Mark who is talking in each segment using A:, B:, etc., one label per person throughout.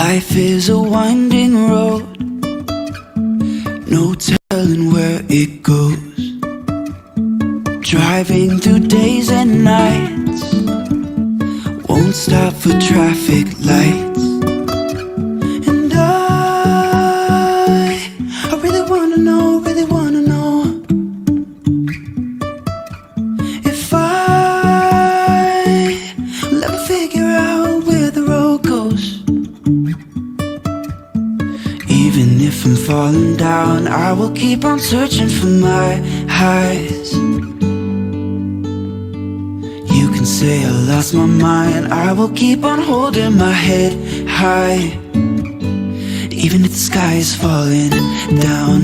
A: Life is a winding road, no telling where it goes. Driving through days and nights, won't stop for traffic lights. And I really wanna know, if I'll ever figure out where the road goes. Even if I'm falling down, I will keep on searching for my highs. You can say I lost my mind, I will keep on holding my head high. Even if the sky is falling down.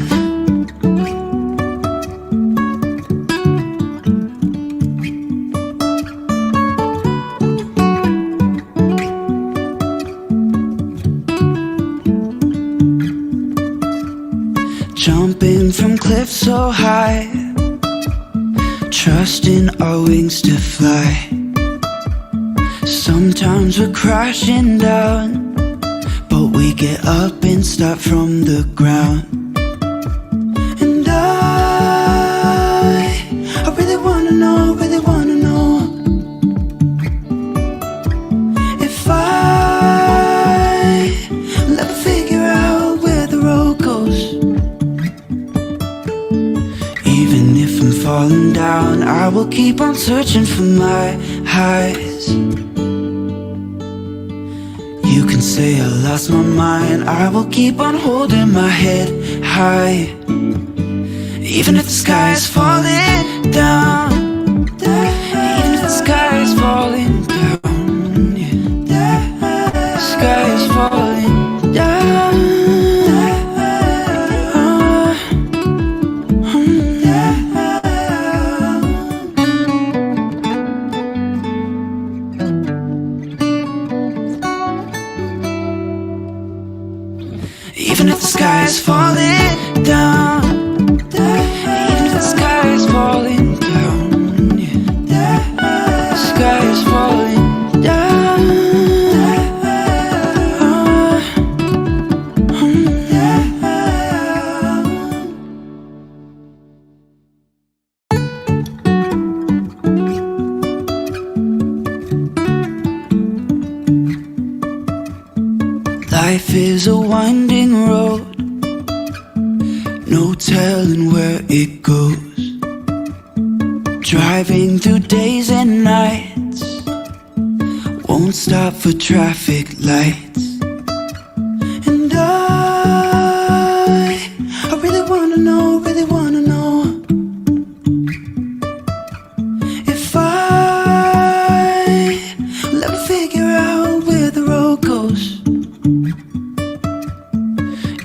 A: Jumping from cliffs so high, trusting our wings to fly. Sometimes we're crashing down, but we get up and start from the ground. And I really wanna know, if I'll ever figure out where the road goes. Even if I'm falling down, I will keep on searching for my highs. You can say I lost my mind, I will keep on holding my head high. Even if the sky is falling down, even if the sky is falling down, yeah. The sky is falling down. Even if the sky is falling down, even if the sky is falling down, yeah. The sky is falling down. Life is a winding road, no telling where it goes. Driving through days and nights, won't stop for traffic lights. And I really wanna know, if I'll ever figure out where the road goes.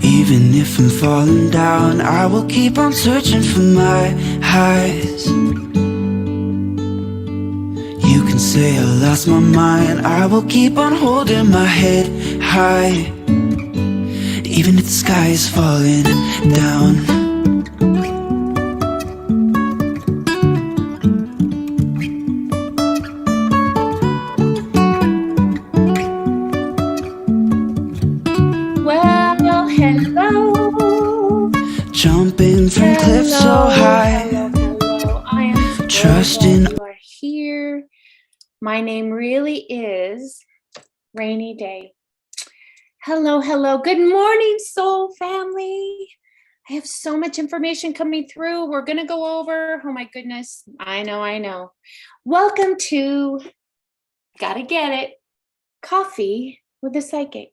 A: Even if I'm falling down, I will keep on searching for my highs. You can say I lost my mind, I will keep on holding my head high. Even if the sky is falling down. Jumping from cliffs so high,
B: I am so
A: trusting
B: you are here. My name really is Rainy Day. Hello. Good morning, soul family. I have so much information coming through. We're going to go over. Oh my goodness. I know. Welcome to, gotta get it, Coffee with a Psychic.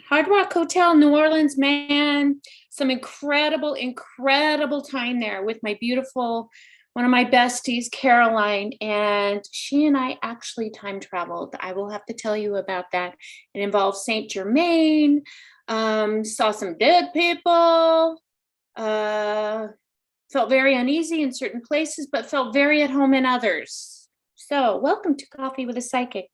B: Hard Rock Hotel, New Orleans, man. Some incredible time there with my beautiful, one of my besties, Caroline. And she and I actually time traveled. I will have to tell you about that. It involves Saint Germain, saw some dead people, felt very uneasy in certain places, but felt very at home in others. So welcome to Coffee with a Psychic.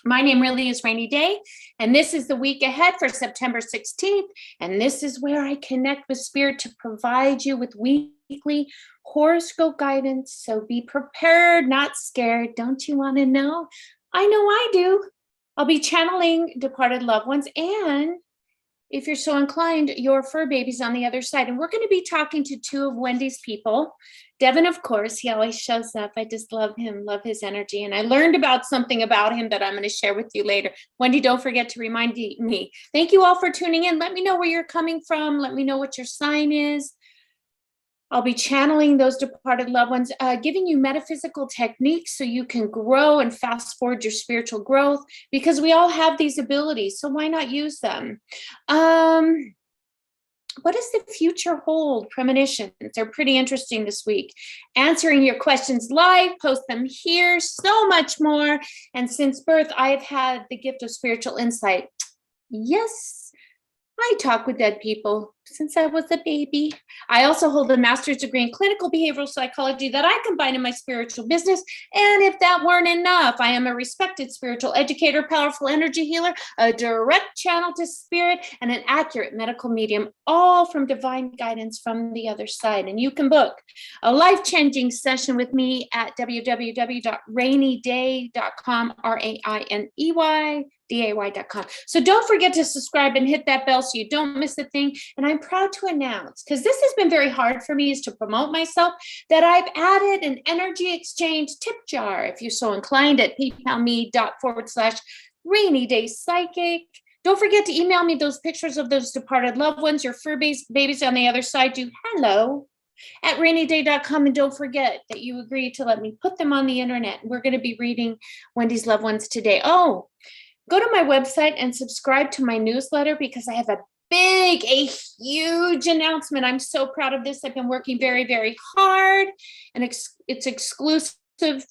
B: My name really is Rainy Day, and this is the week ahead for September 16th, and this is where I connect with Spirit to provide you with weekly horoscope guidance. So be prepared, not scared. Don't you want to know? I know I do. I'll be channeling departed loved ones, and if you're so inclined, your fur babies on the other side. And we're going to be talking to two of Wendy's people. Devin, of course, he always shows up. I just love him, love his energy. And I learned about something about him that I'm going to share with you later. Wendy, don't forget to remind me. Thank you all for tuning in. Let me know where you're coming from. Let me know what your sign is. I'll be channeling those departed loved ones, giving you metaphysical techniques so you can grow and fast forward your spiritual growth, because we all have these abilities. So why not use them? What does the future hold? Premonitions are pretty interesting this week. Answering your questions live, post them here, so much more. And since birth, I have had the gift of spiritual insight. Yes, I talk with dead people since I was a baby. I also hold a master's degree in clinical behavioral psychology that I combine in my spiritual business. And if that weren't enough, I am a respected spiritual educator, powerful energy healer, a direct channel to spirit, and an accurate medical medium, all from divine guidance from the other side. And you can book a life-changing session with me at www.raineyday.com, RAINEYDAY.com. So don't forget to subscribe and hit that bell so you don't miss a thing. And I'm proud to announce, because this has been very hard for me, is to promote myself, that I've added an energy exchange tip jar, if you're so inclined, at paypal.me/rainydaypsychic. Don't forget to email me those pictures of those departed loved ones. Your fur babies on the other side do hello at raineyday.com. And don't forget that you agreed to let me put them on the internet. We're going to be reading Wendy's loved ones today. Oh, go to my website and subscribe to my newsletter, because I have a huge announcement. I'm so proud of this. I've been working very, very hard, and it's exclusive,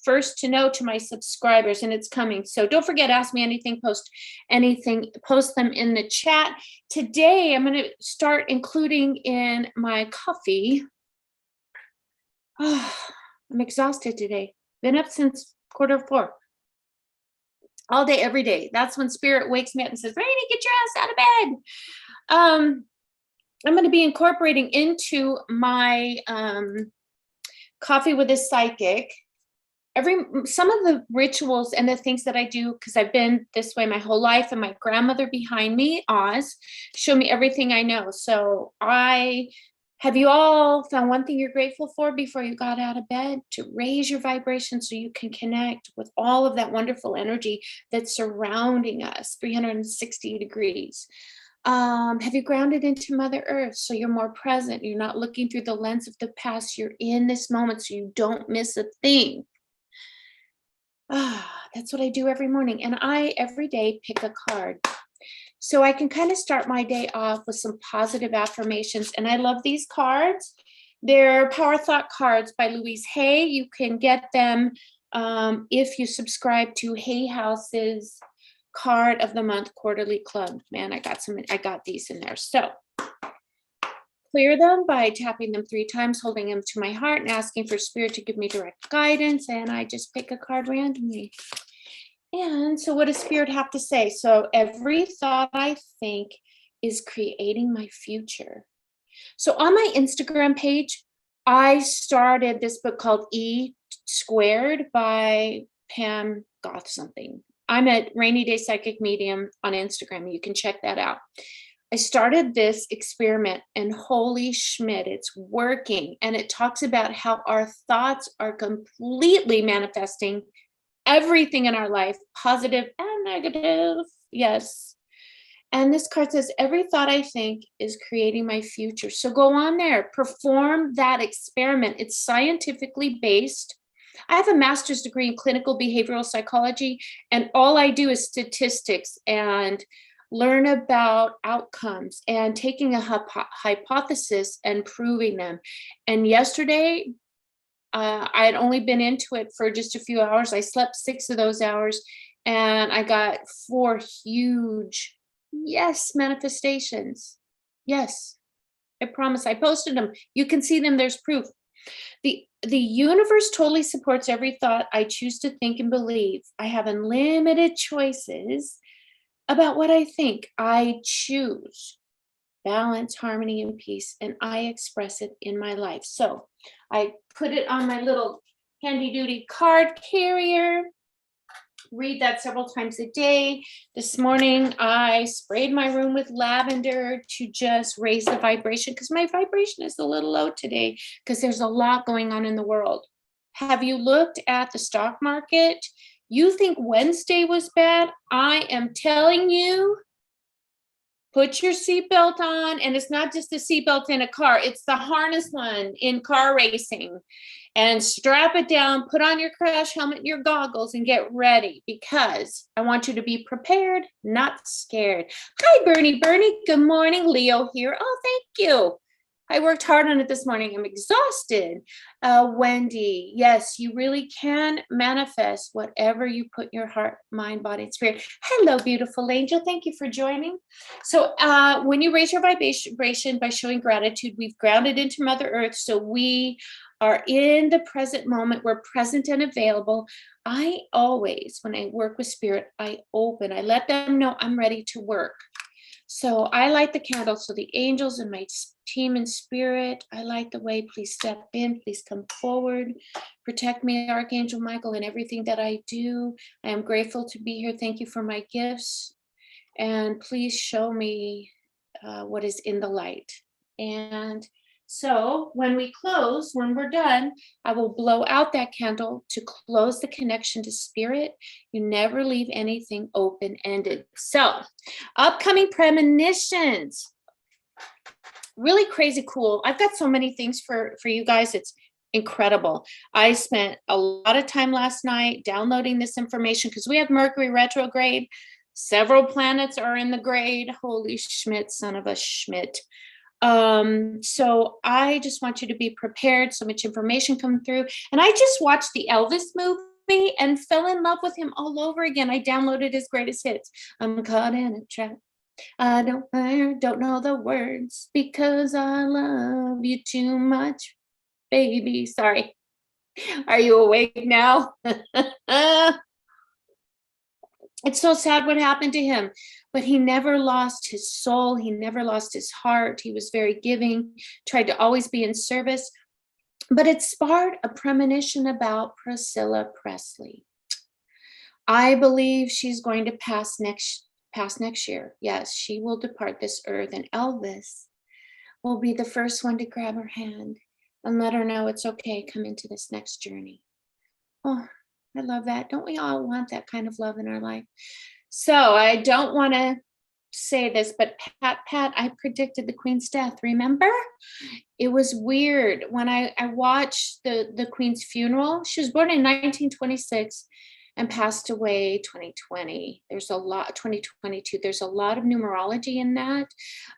B: first to know to my subscribers, and it's coming. So don't forget, ask me anything, post them in the chat. Today, I'm going to start including in my coffee. Oh, I'm exhausted today. Been up since 3:45. All day, every day. That's when spirit wakes me up and says, Rainey, get your ass out of bed. I'm going to be incorporating into my coffee with a psychic some of the rituals and the things that I do, because I've been this way my whole life, and my grandmother behind me, Oz, showed me everything I know. So have you all found one thing you're grateful for before you got out of bed? To raise your vibration so you can connect with all of that wonderful energy that's surrounding us, 360 degrees. Have you grounded into Mother Earth so you're more present? You're not looking through the lens of the past. You're in this moment so you don't miss a thing. That's what I do every morning. And I, every day, pick a card. So I can kind of start my day off with some positive affirmations. And I love these cards. They're Power Thought cards by Louise Hay. You can get them if you subscribe to Hay House's Card of the Month Quarterly Club. Man, I got these in there. So clear them by tapping them 3 times, holding them to my heart, and asking for spirit to give me direct guidance. And I just pick a card randomly. And so what does spirit have to say? So every thought I think is creating my future. So on my Instagram page, I started this book called E Squared by Pam Goth something. I'm at Rainy Day Psychic Medium on Instagram. You can check that out. I started this experiment, and holy schmidt, it's working. And it talks about how our thoughts are completely manifesting everything in our life, positive and negative. Yes. And this card says, every thought I think is creating my future. So go on there, perform that experiment. It's scientifically based. I have a master's degree in clinical behavioral psychology, and all I do is statistics and learn about outcomes and taking a hypothesis and proving them. And yesterday, I had only been into it for just a few hours. I slept 6 of those hours, and I got 4 huge, yes, manifestations. Yes, I promise. I posted them. You can see them. There's proof. The universe totally supports every thought I choose to think and believe. I have unlimited choices about what I think. I choose balance, harmony, and peace, and I express it in my life. So I put it on my little handy duty card carrier. read that several times a day. This morning, I sprayed my room with lavender to just raise the vibration because my vibration is a little low today because there's a lot going on in the world. Have you looked at the stock market? You think Wednesday was bad? I am telling you, put your seatbelt on, and it's not just the seatbelt in a car, it's the harness one in car racing. And strap it down, put on your crash helmet, your goggles, and get ready because I want you to be prepared, not scared. Hi, Bernie. Bernie, good morning. Leo here. Oh, thank you. I worked hard on it this morning. I'm exhausted. Wendy, yes, you really can manifest whatever you put your heart, mind, body, and spirit. Hello, beautiful angel. Thank you for joining. So when you raise your vibration by showing gratitude, we've grounded into Mother Earth. So we are in the present moment. We're present and available. I always, when I work with spirit, I let them know I'm ready to work. So I light the candle. So the angels and my team in spirit, I light the way. Please step in. Please come forward. Protect me, Archangel Michael, in everything that I do. I am grateful to be here. Thank you for my gifts. And please show me what is in the light. And so when we're done, I will blow out that candle to close the connection to spirit. You never leave anything open-ended. So upcoming premonitions, really crazy cool. I've got so many things for you guys. It's incredible. I spent a lot of time last night downloading this information because we have Mercury Retrograde. Several planets are in the grade. Holy Schmidt, son of a Schmidt. So I just want you to be prepared. So much information coming through. And I just watched the Elvis movie and fell in love with him all over again. I downloaded his greatest hits. I'm caught in a trap. I don't know the words because I love you too much, baby. Sorry. Are you awake now? It's so sad what happened to him, but he never lost his soul. He never lost his heart. He was very giving, tried to always be in service. But it sparked a premonition about Priscilla Presley. I believe she's going to pass next year. Yes, she will depart this earth, and Elvis will be the first one to grab her hand and let her know it's okay. Come into this next journey. Oh, I love that. Don't we all want that kind of love in our life? So I don't want to say this, but Pat, I predicted the Queen's death. Remember? It was weird when I watched the Queen's funeral. She was born in 1926 and passed away 2020. There's a lot, 2022. There's a lot of numerology in that.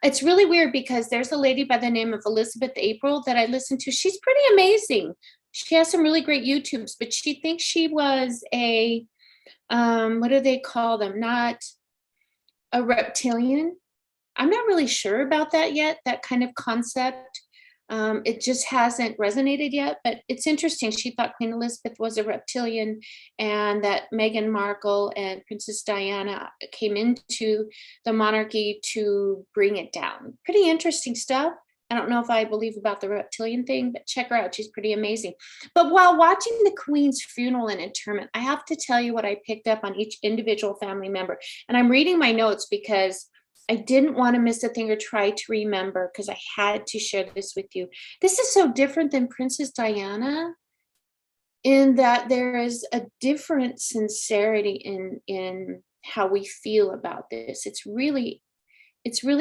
B: It's really weird because there's a lady by the name of Elizabeth April that I listen to. She's pretty amazing. She has some really great YouTubes, but she thinks she was a, what do they call them? Not a reptilian. I'm not really sure about that yet, that kind of concept. It just hasn't resonated yet, but it's interesting. She thought Queen Elizabeth was a reptilian and that Meghan Markle and Princess Diana came into the monarchy to bring it down. Pretty interesting stuff. I don't know if I believe about the reptilian thing, but check her out. She's pretty amazing. But while watching the Queen's funeral and interment, I have to tell you what I picked up on each individual family member. And I'm reading my notes because I didn't want to miss a thing or try to remember because I had to share this with you. This is so different than Princess Diana in that there is a different sincerity in how we feel about this. It's really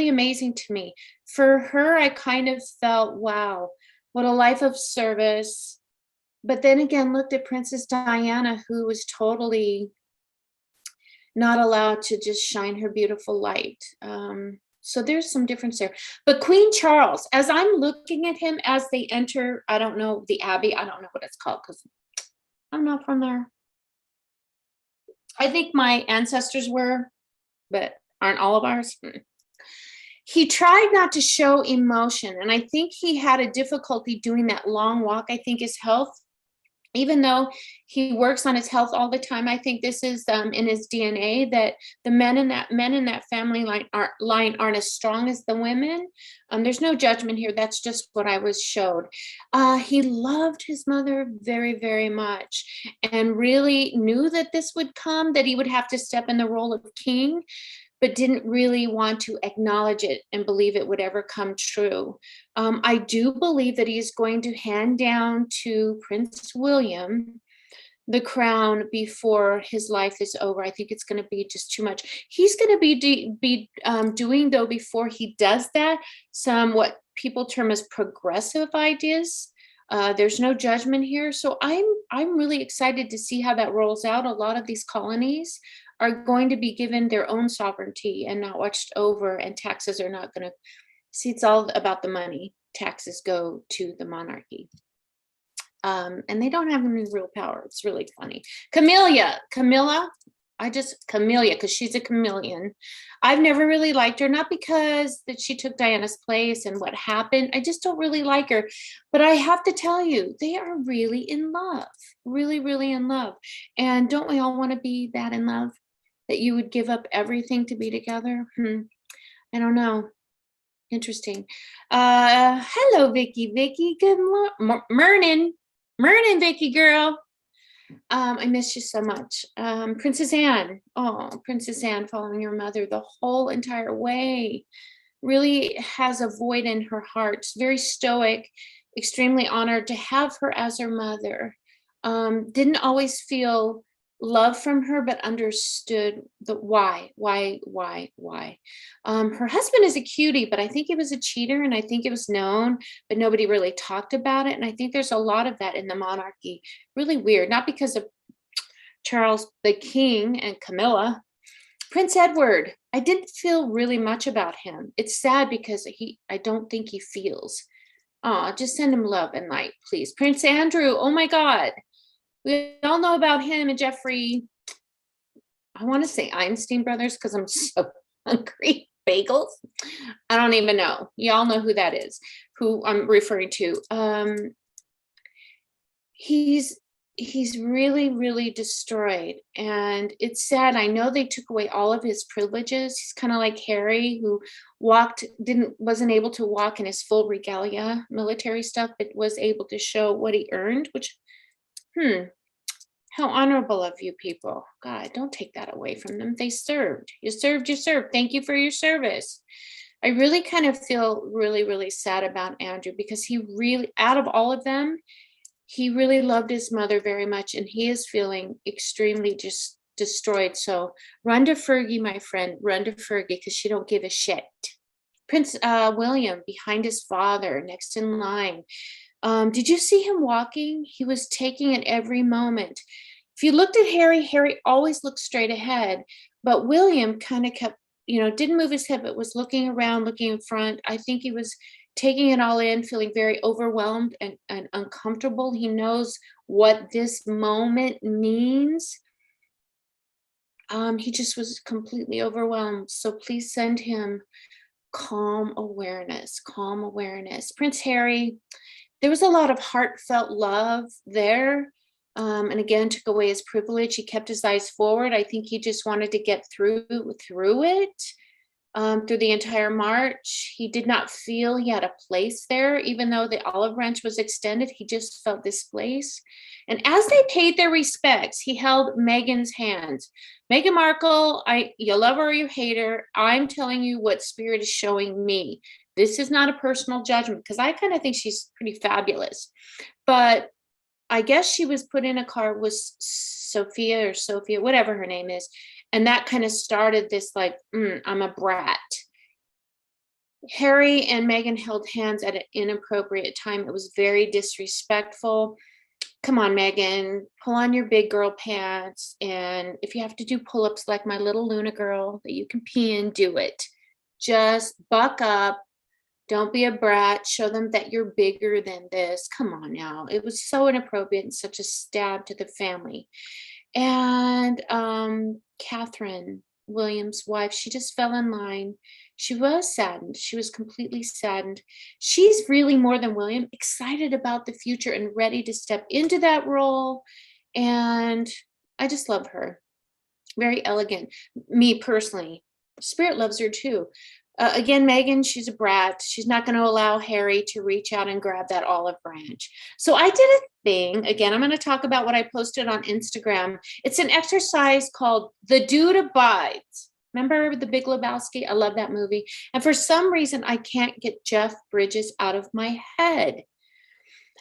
B: amazing to me. For her, I kind of felt, wow, what a life of service. But then again, looked at Princess Diana, who was totally not allowed to just shine her beautiful light. So there's some difference there. But Queen Charles, as I'm looking at him as they enter, I don't know, the Abbey, I don't know what it's called because I'm not from there. I think my ancestors were, but aren't all of ours? He tried not to show emotion, and I think he had a difficulty doing that long walk. I think his health even though he works on his health all the time, I think this is in his DNA, that the men in that family line aren't as strong as the women. There's no judgment here. That's just what I was showed. He loved his mother very, very much, and really knew that this would come, that he would have to step in the role of king, but didn't really want to acknowledge it and believe it would ever come true. I do believe that he's going to hand down to Prince William the crown before his life is over. I think it's going to be just too much. He's going to be doing, though, before he does that, some what people term as progressive ideas. There's no judgment here, so I'm really excited to see how that rolls out. A lot of these colonies are going to be given their own sovereignty and not watched over, and taxes are not going to see. It's all about the money. Taxes go to the monarchy, and they don't have any real power. It's really funny. Camilla, because she's a chameleon. I've never really liked her, not because that she took Diana's place and what happened. I just don't really like her. But I have to tell you, they are really in love, really, really in love. And don't we all want to be that in love, that you would give up everything to be together? I don't know. Interesting. Hello, Vicky. Good morning. Morning, Vicky girl. I miss you so much. Princess Anne. Oh, Princess Anne, following your mother the whole entire way. Really has a void in her heart. Very stoic, extremely honored to have her as her mother. Didn't always feel love from her, but understood the why. Her husband is a cutie, but I think he was a cheater, and I think it was known, but nobody really talked about it. And I think there's a lot of that in the monarchy. Really weird, not because of Charles the King and Camilla. Prince Edward, I didn't feel really much about him. It's sad because I don't think he feels. Just send him love and light, please. Prince Andrew, oh my God. We all know about him and Jeffrey, I want to say Einstein brothers, because I'm so hungry. Bagels? I don't even know. Y'all know who that is, who I'm referring to. He's really, really destroyed. And it's sad. I know they took away all of his privileges. He's kind of like Harry, who wasn't able to walk in his full regalia, military stuff, but was able to show what he earned, which how honorable of you people. God, don't take that away from them. They served. You served. Thank you for your service. I really kind of feel really, really sad about Andrew, because he really, out of all of them, he really loved his mother very much, and he is feeling extremely just destroyed. So run to Fergie, my friend, run to Fergie, because she don't give a shit. Prince William behind his father, next in line. Did you see him walking? He was taking it every moment. If you looked at Harry always looked straight ahead, but William kind of kept, didn't move his head, but was looking around, looking in front. I think he was taking it all in, feeling very overwhelmed and uncomfortable. He knows what this moment means. He just was completely overwhelmed. So please send him calm awareness. Prince Harry, there was a lot of heartfelt love there. And again, took away his privilege. He kept his eyes forward. I think he just wanted to get through it. Through the entire march, he did not feel he had a place there, even though the olive branch was extended. He just felt displaced. And as they paid their respects, he held Meghan's hand. Meghan Markle, you love her or you hate her. I'm telling you what spirit is showing me. This is not a personal judgment, because I kind of think she's pretty fabulous. But I guess she was put in a car with Sophia, whatever her name is. And that kind of started this I'm a brat. Harry and Meghan held hands at an inappropriate time. It was very disrespectful. Come on, Meghan, pull on your big girl pants. And if you have to do pull-ups like my little Luna girl that you can pee in, do it. Just buck up. Don't be a brat. Show them that you're bigger than this. Come on now. It was so inappropriate and such a stab to the family. And Catherine, Williams' wife, she just fell in line. She was saddened. She was completely saddened. She's really more than William, excited about the future and ready to step into that role. And I just love her. Very elegant. Me personally, Spirit loves her too. Again, Megan, she's a brat. She's not going to allow Harry to reach out and grab that olive branch. So I did a thing. Again, I'm going to talk about what I posted on Instagram. It's an exercise called The Dude Abides. Remember The Big Lebowski? I love that movie. And for some reason, I can't get Jeff Bridges out of my head.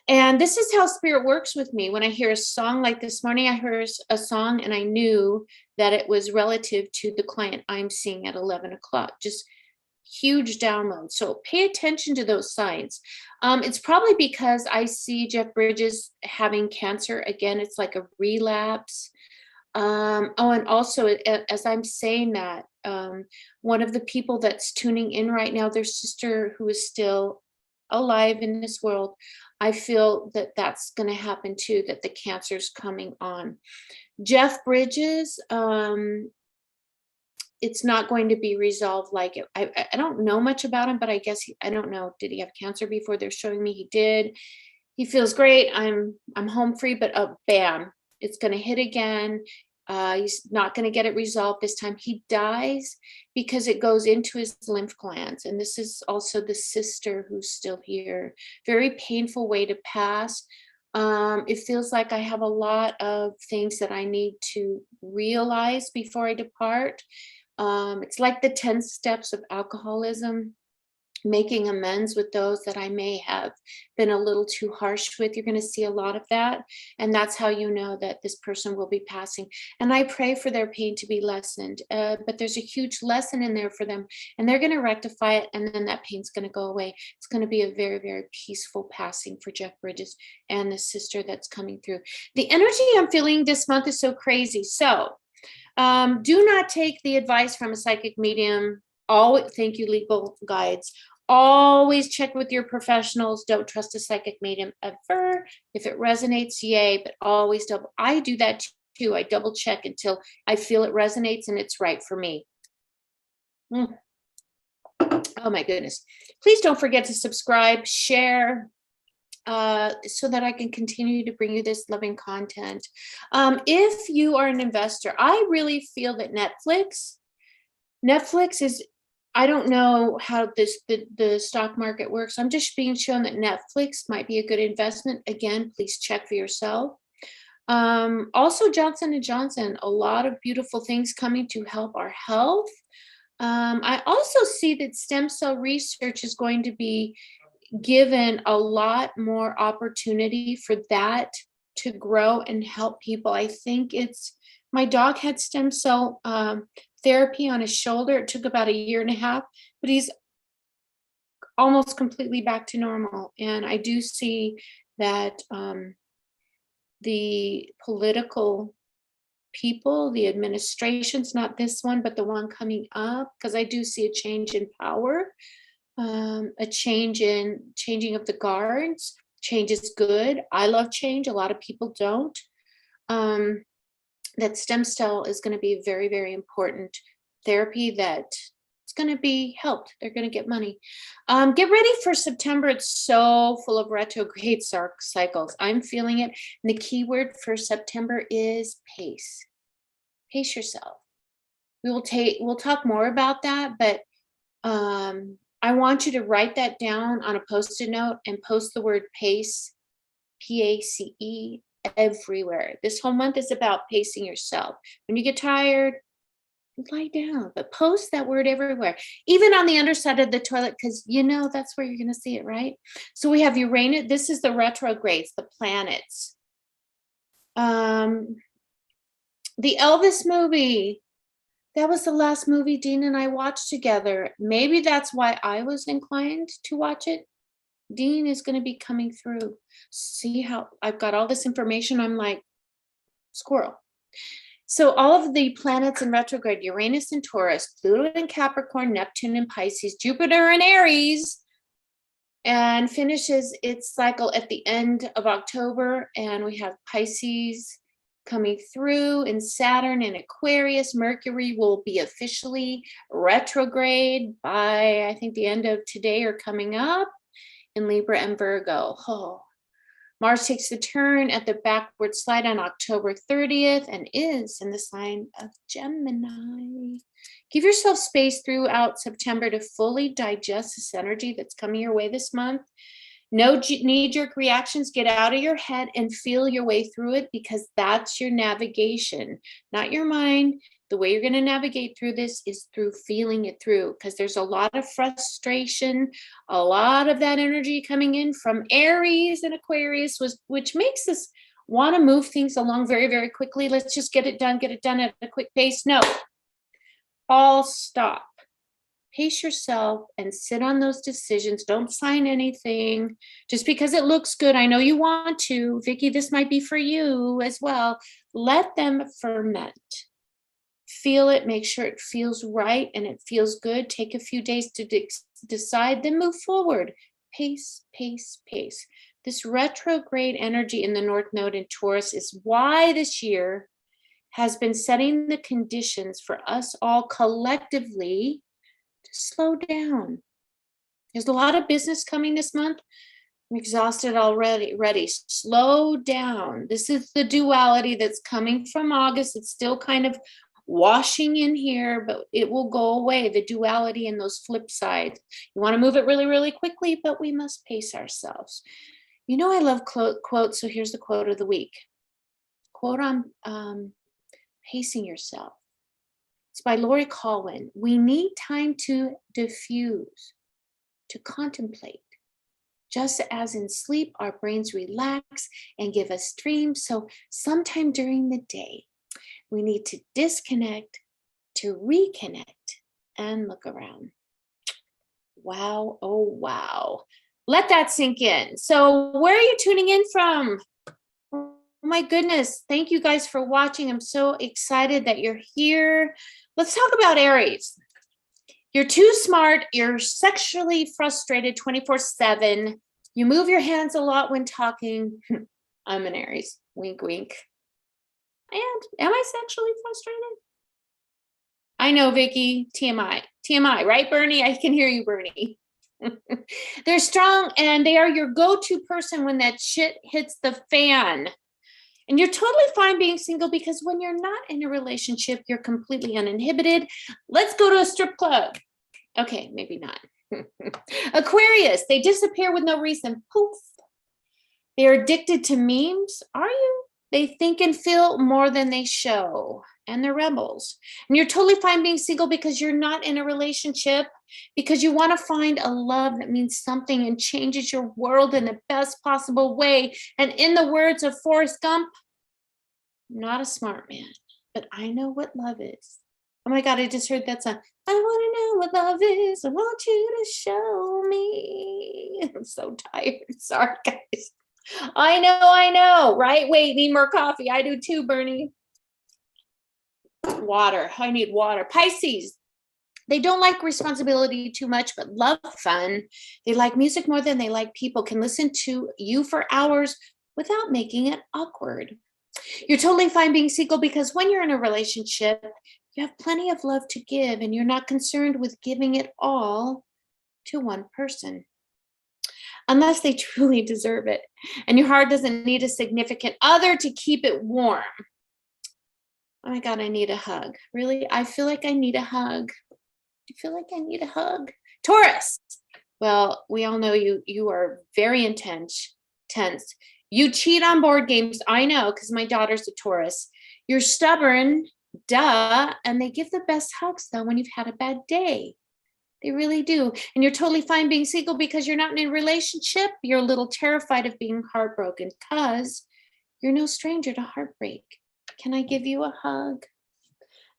B: And this is how Spirit works with me. When I hear a song, like this morning, I heard a song and I knew that it was relative to the client I'm seeing at 11 o'clock. Just huge download. So pay attention to those signs. It's probably because I see Jeff Bridges having cancer again. It's like a relapse. And also, as I'm saying that, one of the people that's tuning in right now, their sister who is still alive in this world, I feel that that's going to happen too, that the cancer's coming on. Jeff Bridges, it's not going to be resolved like it. I don't know much about him, but I guess I don't know. Did he have cancer before? They're showing me he did. He feels great. I'm home free, but bam, it's going to hit again. He's not going to get it resolved this time. He dies because it goes into his lymph glands. And this is also the sister who's still here. Very painful way to pass. It feels like I have a lot of things that I need to realize before I depart. It's like the 10 steps of alcoholism, making amends with those that I may have been a little too harsh with. You're going to see a lot of that. And that's how you know that this person will be passing. And I pray for their pain to be lessened. But there's a huge lesson in there for them. And they're going to rectify it. And then that pain's going to go away. It's going to be a very, very peaceful passing for Jeff Bridges and the sister that's coming through. The energy I'm feeling this month is so crazy. So do not take the advice from a psychic medium. Thank you, legal guides. Always check with your professionals. Don't trust a psychic medium ever. If it resonates, yay, but always double. I do that too. I double check until I feel it resonates and it's right for me. Oh my goodness. Please don't forget to subscribe, share, so that I can continue to bring you this loving content. If you are an investor, I really feel that Netflix is, I don't know how the stock market works. I'm just being shown that Netflix might be a good investment. Again, please check for yourself. Also Johnson & Johnson, a lot of beautiful things coming to help our health. I also see that stem cell research is going to be given a lot more opportunity for that to grow and help people. I think my dog had stem cell therapy on his shoulder. It took about 1.5 years, but he's almost completely back to normal. And I do see that the political people, the administrations, not this one, but the one coming up, because I do see a change in power. A changing of the guards. Change is good. I love change. A lot of people don't. That stem cell is going to be a very, very important therapy that it's going to be helped. They're going to get money. Get ready for September. It's so full of retrograde cycles. I'm feeling it. And the key word for September is pace. Pace yourself. We'll talk more about that, but I want you to write that down on a Post-it note and post the word pace, P-A-C-E, everywhere. This whole month is about pacing yourself. When you get tired, lie down, but post that word everywhere, even on the underside of the toilet, because that's where you're going to see it, right? So we have Uranus. This is the retrogrades, the planets. The Elvis movie. That was the last movie Dean and I watched together. Maybe that's why I was inclined to watch it. Dean is going to be coming through. See how I've got all this information. I'm like, squirrel. So all of the planets in retrograde, Uranus in Taurus, Pluto in Capricorn, Neptune in Pisces, Jupiter in Aries, and finishes its cycle at the end of October. And we have Pisces coming through in Saturn and Aquarius. Mercury will be officially retrograde by, I think, the end of today or coming up in Libra and Virgo. Oh. Mars takes the turn at the backward slide on October 30th and is in the sign of Gemini. Give yourself space throughout September to fully digest this energy that's coming your way this month. No knee-jerk reactions. Get out of your head and feel your way through it, because that's your navigation, not your mind. The way you're going to navigate through this is through feeling it through, because there's a lot of frustration, a lot of that energy coming in from Aries and Aquarius, which makes us want to move things along very, very quickly. Let's just get it done at a quick pace. No, all stop. Pace yourself and sit on those decisions. Don't sign anything just because it looks good. I know you want to. Vicki, this might be for you as well. Let them ferment. Feel it, make sure it feels right and it feels good. Take a few days to decide, then move forward. Pace, pace, pace. This retrograde energy in the North Node in Taurus is why this year has been setting the conditions for us all collectively to slow down. There's a lot of business coming this month. I'm exhausted already. Slow down. This is the duality that's coming from August. It's still kind of washing in here, but it will go away. The duality and those flip sides. You want to move it really, really quickly, but we must pace ourselves. You know, I love quotes. So here's the quote of the week. Quote on pacing yourself. It's by Laurie Colwin. We need time to diffuse, to contemplate. Just as in sleep, our brains relax and give us dreams. So sometime during the day, we need to disconnect, to reconnect, and look around. Wow, oh wow. Let that sink in. So where are you tuning in from? Oh my goodness. Thank you guys for watching. I'm so excited that you're here. Let's talk about Aries. You're too smart. You're sexually frustrated 24/7. You move your hands a lot when talking. I'm an Aries. Wink, wink. And am I sexually frustrated? I know, Vicki. TMI, right, Bernie? I can hear you, Bernie. They're strong and they are your go-to person when that shit hits the fan. And you're totally fine being single, because when you're not in a relationship, you're completely uninhibited. Let's go to a strip club. Okay, maybe not. Aquarius, they disappear with no reason. Poof. They're addicted to memes. Are you? They think and feel more than they show. And they're rebels. And you're totally fine being single because you're not in a relationship, because you want to find a love that means something and changes your world in the best possible way. And in the words of Forrest Gump, I'm not a smart man, but I know what love is. Oh my God, I just heard that song. I want to know what love is. I want you to show me. I'm so tired. Sorry, guys. I know, right? Wait, need more coffee. I do too, Bernie. Water. I need water. Pisces. They don't like responsibility too much, but love fun. They like music more than they like people, can listen to you for hours without making it awkward. You're totally fine being single because when you're in a relationship, you have plenty of love to give and you're not concerned with giving it all to one person. Unless they truly deserve it. And your heart doesn't need a significant other to keep it warm. Oh my God, I need a hug. Really? I feel like I need a hug. I feel like I need a hug. Taurus. Well, we all know you are very tense. You cheat on board games. I know, because my daughter's a Taurus. You're stubborn, duh. And they give the best hugs though when you've had a bad day. They really do. And you're totally fine being single because you're not in a relationship. You're a little terrified of being heartbroken because you're no stranger to heartbreak. Can I give you a hug?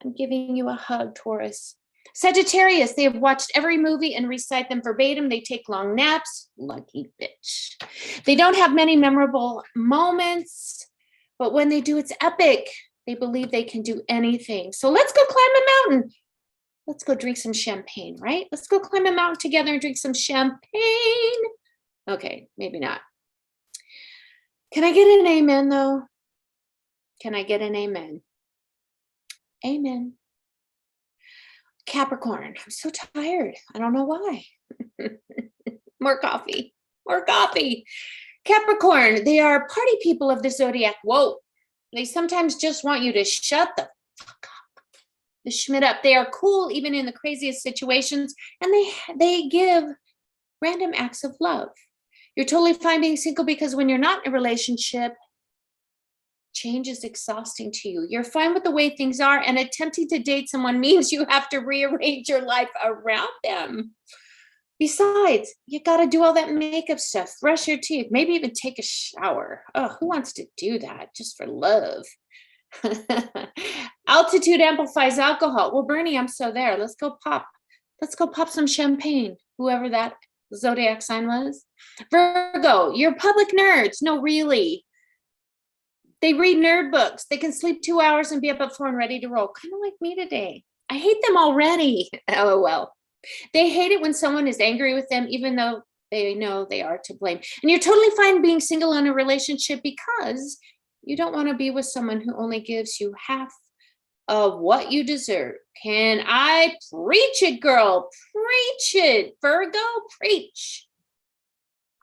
B: I'm giving you a hug, Taurus. Sagittarius, they have watched every movie and recite them verbatim. They take long naps. Lucky bitch. They don't have many memorable moments, but when they do, it's epic. They believe they can do anything. So let's go climb a mountain. Let's go drink some champagne, right? Let's go climb a mountain together and drink some champagne. Okay, maybe not. Can I get an amen though? Can I get an amen? Amen. Capricorn, I'm so tired. I don't know why. More coffee. More coffee. Capricorn, they are party people of the zodiac. Whoa. They sometimes just want you to shut the fuck up. The schmidt up. They are cool even in the craziest situations, and they give random acts of love. You're totally fine being single because when you're not in a relationship, change is exhausting to you. You're fine with the way things are, and attempting to date someone means you have to rearrange your life around them. Besides, you got to do all that makeup stuff, brush your teeth, maybe even take a shower. Oh, who wants to do that just for love? Altitude amplifies alcohol. Well, Bernie, I'm so there. Let's go pop some champagne, whoever that zodiac sign was. Virgo, you're public nerds. No, really. They read nerd books. They can sleep 2 hours and be up at 4 and ready to roll. Kind of like me today. I hate them already. LOL. They hate it when someone is angry with them, even though they know they are to blame. And you're totally fine being single in a relationship because you don't want to be with someone who only gives you half of what you deserve. Can I preach it, girl? Preach it, Virgo, preach.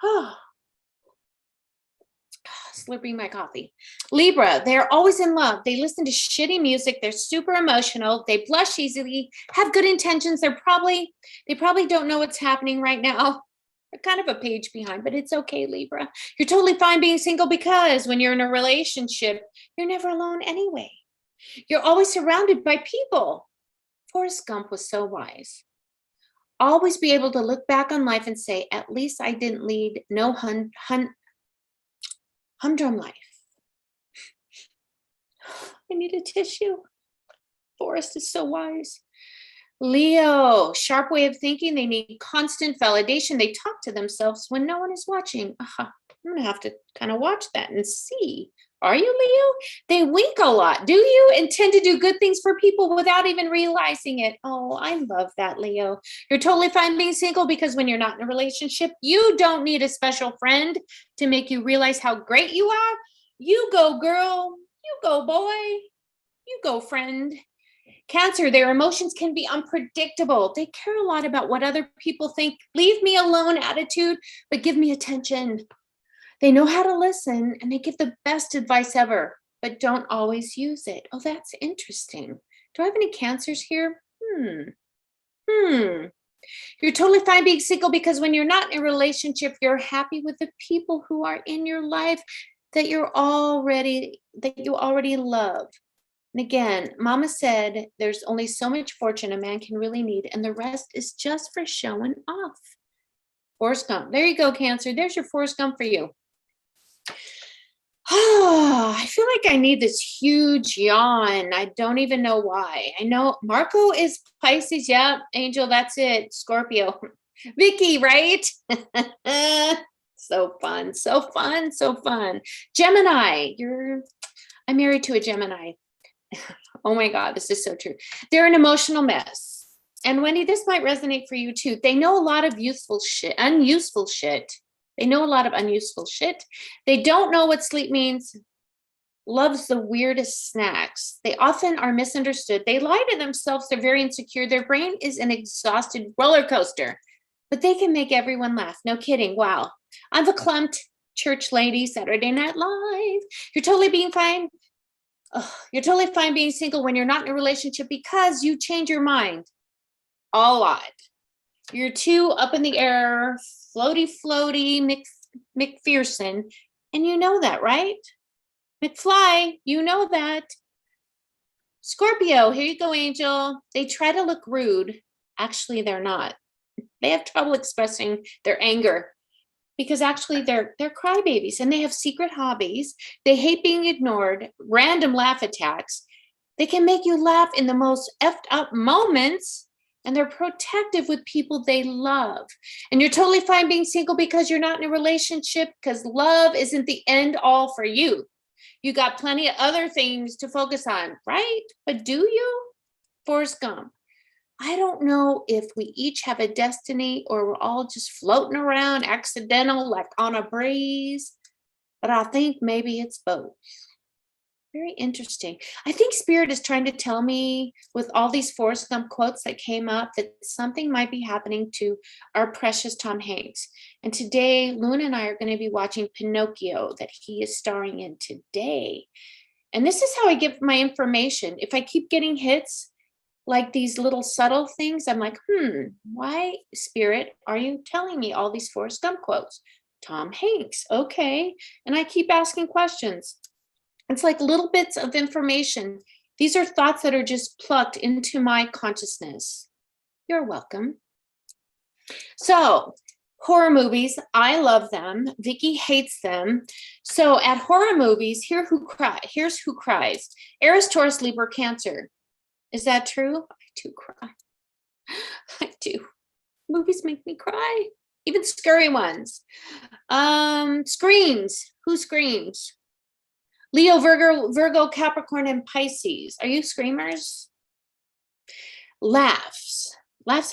B: Oh. Slurping my coffee. Libra, they're always in love. They listen to shitty music. They're super emotional. They blush easily, have good intentions. They probably don't know what's happening right now. They're kind of a page behind, but it's okay, Libra. You're totally fine being single because when you're in a relationship, you're never alone anyway. You're always surrounded by people. Forrest Gump was so wise. Always be able to look back on life and say, at least I didn't lead no humdrum life. I need a tissue. Forrest is so wise. Leo, sharp way of thinking. They need constant validation. They talk to themselves when no one is watching. I'm going to have to kind of watch that and see. Are you Leo? They wink a lot. Do you intend to do good things for people without even realizing it? Oh, I love that, Leo. You're totally fine being single because when you're not in a relationship, you don't need a special friend to make you realize how great you are. You go, girl. You go, boy. You go, friend. Cancer, their emotions can be unpredictable. They care a lot about what other people think. Leave me alone attitude, but give me attention. They know how to listen and they give the best advice ever, but don't always use it. Oh, that's interesting. Do I have any Cancers here? You're totally fine being single because when you're not in a relationship, you're happy with the people who are in your life that you already love. And again, Mama said there's only so much fortune a man can really need, and the rest is just for showing off. Forrest Gump. There you go, Cancer. There's your Forrest Gump for you. I feel like I need this huge yawn. I don't even know why. I know Marco is Pisces. Yep, Angel, that's it. Scorpio. Vicky, right? So fun, so fun, so fun. Gemini. I'm married to a Gemini. Oh my God, this is so true. They're an emotional mess. And Wendy, this might resonate for you too. They know a lot of unuseful shit. They know a lot of unuseful shit. They don't know what sleep means. Loves the weirdest snacks. They often are misunderstood. They lie to themselves. They're very insecure. Their brain is an exhausted roller coaster, but they can make everyone laugh. No kidding. Wow. I'm the clumped church lady, Saturday Night Live. You're totally being fine. You're totally fine being single when you're not in a relationship because you change your mind a lot. You're too up in the air, floaty, McPherson. And you know that, right? McFly, you know that. Scorpio, here you go, Angel. They try to look rude. Actually, they're not. They have trouble expressing their anger because actually they're crybabies and they have secret hobbies. They hate being ignored, random laugh attacks. They can make you laugh in the most effed up moments. And they're protective with people they love. And you're totally fine being single because you're not in a relationship because love isn't the end all for you. You got plenty of other things to focus on, right? But do you? Forrest Gump. I don't know if we each have a destiny or we're all just floating around accidental like on a breeze, but I think maybe it's both. Very interesting. I think Spirit is trying to tell me with all these Forrest Gump quotes that came up that something might be happening to our precious Tom Hanks. And today, Luna and I are going to be watching Pinocchio that he is starring in today. And this is how I get my information. If I keep getting hits, like these little subtle things, I'm like, why, Spirit, are you telling me all these Forrest Gump quotes? Tom Hanks, okay. And I keep asking questions. It's like little bits of information. These are thoughts that are just plucked into my consciousness. You're welcome. So, horror movies, I love them. Vicky hates them. So at horror movies, here's who cries. Aries, Taurus, Libra, Cancer. Is that true? I do cry. I do. Movies make me cry. Even scary ones. Screams. Who screams? Leo, Virgo, Capricorn, and Pisces. Are you screamers? Laughs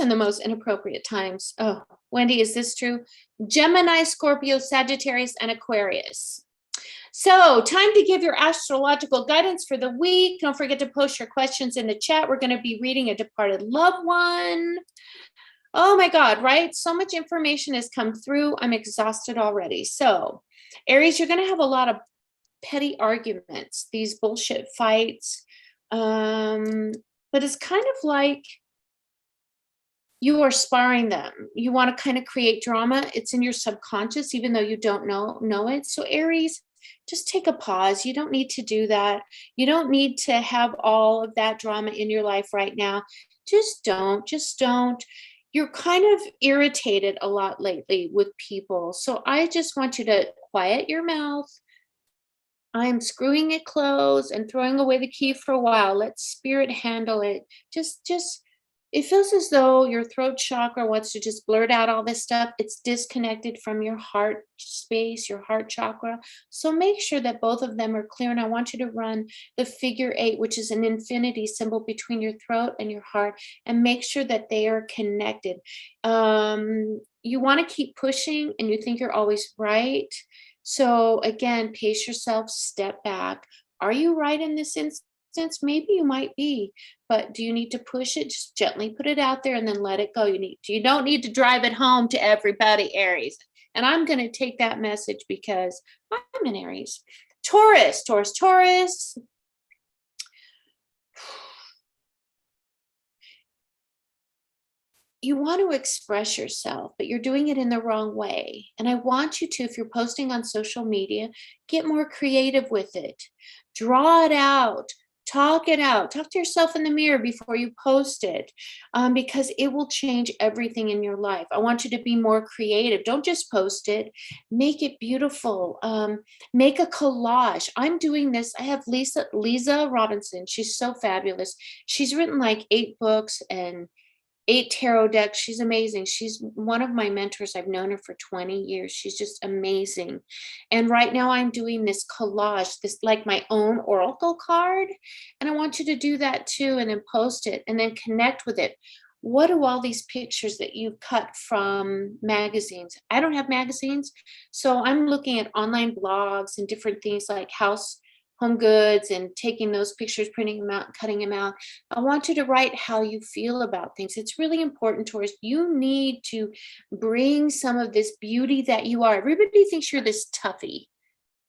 B: in the most inappropriate times. Oh, Wendy, is this true? Gemini, Scorpio, Sagittarius, and Aquarius. So time to give your astrological guidance for the week. Don't forget to post your questions in the chat. We're going to be reading a departed loved one. Oh my God, right? So much information has come through. I'm exhausted already. So Aries, you're going to have a lot of petty arguments, these bullshit fights. But it's kind of like you are sparring them. You want to kind of create drama. It's in your subconscious, even though you don't know it. So Aries, just take a pause. You don't need to do that. You don't need to have all of that drama in your life right now. Just don't. You're kind of irritated a lot lately with people. So I just want you to quiet your mouth. I'm screwing it closed and throwing away the key for a while. Let Spirit handle it. Just, it feels as though your throat chakra wants to just blurt out all this stuff. It's disconnected from your heart space, your heart chakra. So make sure that both of them are clear. And I want you to run the figure 8, which is an infinity symbol between your throat and your heart, and make sure that they are connected. You want to keep pushing and you think you're always right. So again, pace yourself, step back. Are you right in this instance? Maybe you might be, but do you need to push it? Just gently put it out there and then let it go. You don't need to drive it home to everybody, Aries. And I'm going to take that message because I'm an Aries. Taurus. You want to express yourself, but you're doing it in the wrong way. And I want you to, if you're posting on social media, get more creative with it. Draw it out. Talk it out. Talk to yourself in the mirror before you post it, because it will change everything in your life. I want you to be more creative. Don't just post it. Make it beautiful. Make a collage. I'm doing this. I have Lisa Robinson. She's so fabulous. She's written like 8 books and 8 tarot decks. She's amazing. She's one of my mentors. I've known her for 20 years. She's just amazing. And right now I'm doing this collage, this like my own oracle card. And I want you to do that too, and then post it and then connect with it. What do all these pictures that you cut from magazines? I don't have magazines. So I'm looking at online blogs and different things like home goods and taking those pictures, printing them out, cutting them out. I want you to write how you feel about things. It's really important, Taurus. You need to bring some of this beauty that you are. Everybody thinks you're this toughie,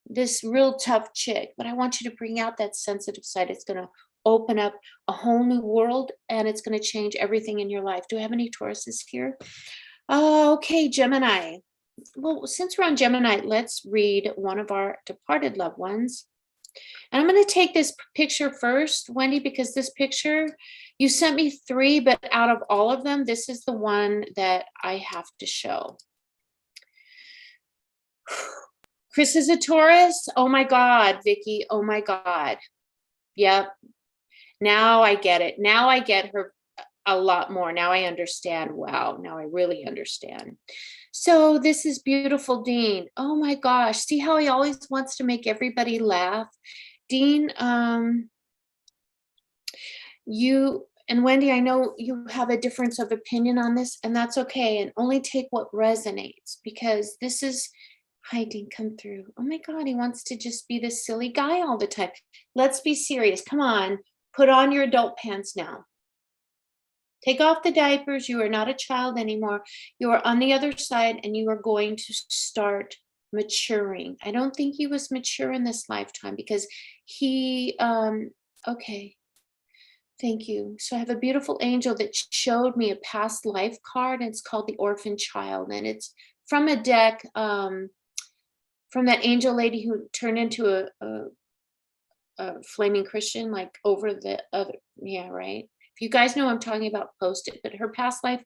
B: this real tough chick, but I want you to bring out that sensitive side. It's going to open up a whole new world and it's going to change everything in your life. Do I have any Tauruses here? Okay, Gemini. Well, since we're on Gemini, let's read one of our departed loved ones. And I'm going to take this picture first, Wendy, because this picture, you sent me 3, but out of all of them, this is the one that I have to show. Chris is a Taurus. Oh my God, Vicky. Oh my God. Yep. Now I get it. Now I get her a lot more. Now I understand. Wow. Now I really understand. So this is beautiful, Dean. Oh my gosh. See how he always wants to make everybody laugh? Dean, you and Wendy, I know you have a difference of opinion on this, and that's okay. And only take what resonates, because this is Hi, Dean, come through. Oh my God, he wants to just be this silly guy all the time. Let's be serious. Come on, put on your adult pants now. Take off the diapers. You are not a child anymore. You are on the other side and you are going to start maturing. I don't think he was mature in this lifetime because he, okay, thank you. So I have a beautiful angel that showed me a past life card, and it's called the Orphan Child. And it's from a deck from that angel lady who turned into a flaming Christian, like over the other. Yeah, right. If you guys know what I'm talking about, post it. But her past life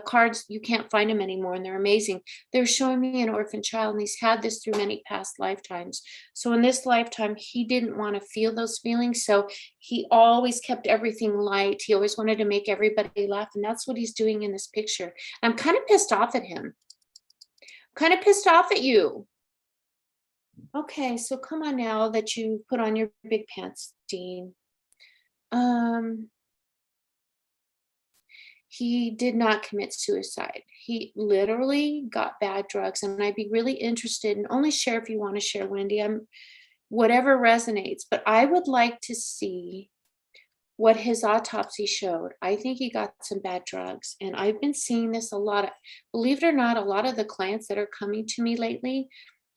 B: cards, you can't find them anymore, and they're amazing. They're showing me an orphan child, and he's had this through many past lifetimes. So in this lifetime, he didn't want to feel those feelings. So he always kept everything light. He always wanted to make everybody laugh, and that's what he's doing in this picture. I'm kind of pissed off at him. Kind of pissed off at you. Okay, so come on now that you put on your big pants, Dean. He did not commit suicide. He literally got bad drugs, and I'd be really interested, and only share if you want to share, Wendy. Whatever resonates, but I would like to see what his autopsy showed. I think he got some bad drugs, and I've been seeing this a lot. Believe it or not, a lot of the clients that are coming to me lately,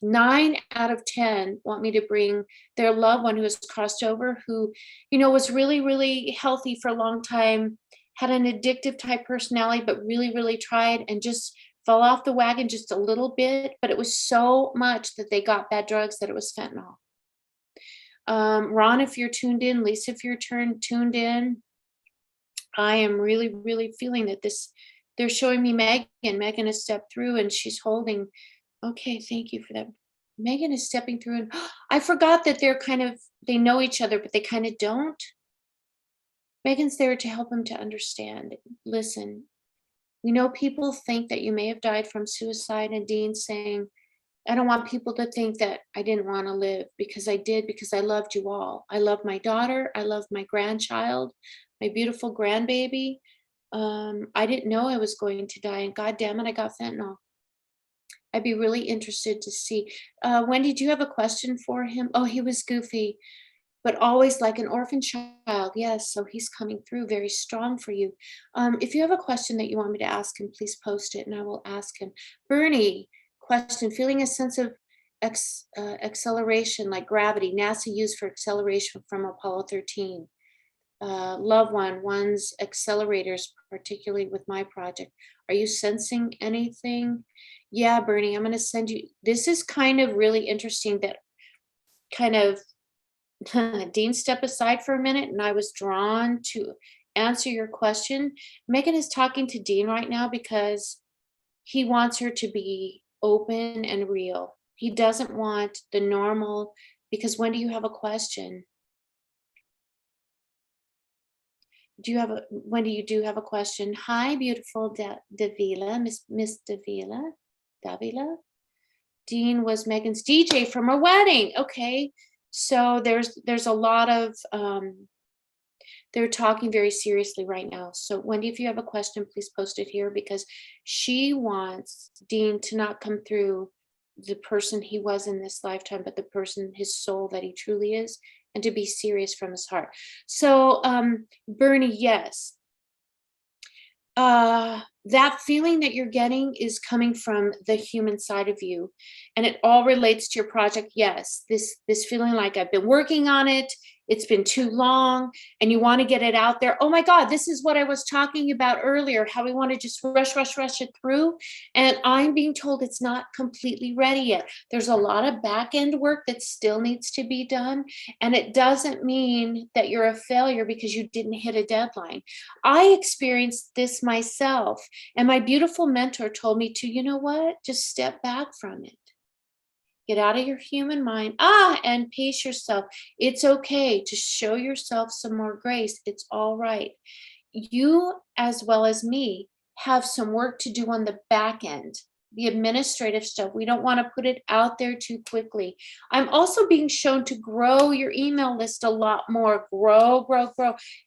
B: 9 out of 10 want me to bring their loved one who has crossed over, who, was really, really healthy for a long time, had an addictive type personality, but really, really tried and just fell off the wagon just a little bit. But it was so much that they got bad drugs that it was fentanyl. Ron, if you're tuned in, Lisa, if you're tuned in, I am really, really feeling that they're showing me Megan. Megan has stepped through and she's holding. Okay, thank you for that. Megan is stepping through, and I forgot that they know each other, but they kind of don't. Megan's there to help him to understand. Listen, we know people think that you may have died from suicide, and Dean's saying, I don't want people to think that I didn't want to live, because I did, because I loved you all. I love my daughter. I love my grandchild, my beautiful grandbaby. I didn't know I was going to die, and God damn it, I got fentanyl. I'd be really interested to see. Wendy, do you have a question for him? Oh, he was goofy, but always like an orphan child. Yes, so he's coming through very strong for you. If you have a question that you want me to ask him, please post it and I will ask him. Bernie, question, feeling a sense of acceleration like gravity, NASA used for acceleration from Apollo 13. Loved one's accelerators, particularly with my project. Are you sensing anything? Yeah, Bernie, I'm going to send you. This is kind of really interesting that kind of Dean, step aside for a minute, and I was drawn to answer your question. Megan is talking to Dean right now because he wants her to be open and real. He doesn't want the normal, because when do you have a question? Wendy, you do have a question. Hi, beautiful Davila, Miss Davila. Dean was Megan's DJ from her wedding. Okay, so there's a lot of they're talking very seriously right now. So Wendy, if you have a question, please post it here, because she wants Dean to not come through the person he was in this lifetime, but the person, his soul that he truly is, and to be serious from his heart. So Bernie, yes. That feeling that you're getting is coming from the human side of you, and it all relates to your project. Yes, this feeling like I've been working on it, it's been too long, and you want to get it out there. Oh my God, this is what I was talking about earlier, how we want to just rush it through, and I'm being told it's not completely ready yet. There's a lot of back end work that still needs to be done, and it doesn't mean that you're a failure because you didn't hit a deadline. I experienced this myself, and my beautiful mentor told me to, you know what, just step back from it. Get out of your human mind, and pace yourself. It's okay to show yourself some more grace. It's all right. You, as well as me, have some work to do on the back end, the administrative stuff. We don't want to put it out there too quickly. I'm also being shown to grow your email list a lot more. Grow.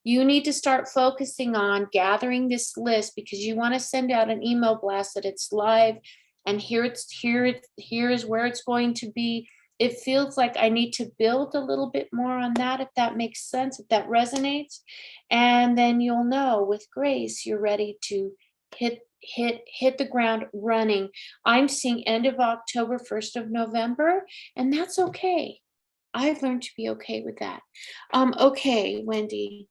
B: You need to start focusing on gathering this list, because you want to send out an email blast that it's live And here's where it's going to be. It feels like I need to build a little bit more on that, if that makes sense, if that resonates. And then you'll know with grace, you're ready to hit the ground running. I'm seeing end of October, 1st of November, and that's okay. I've learned to be okay with that. Okay, Wendy.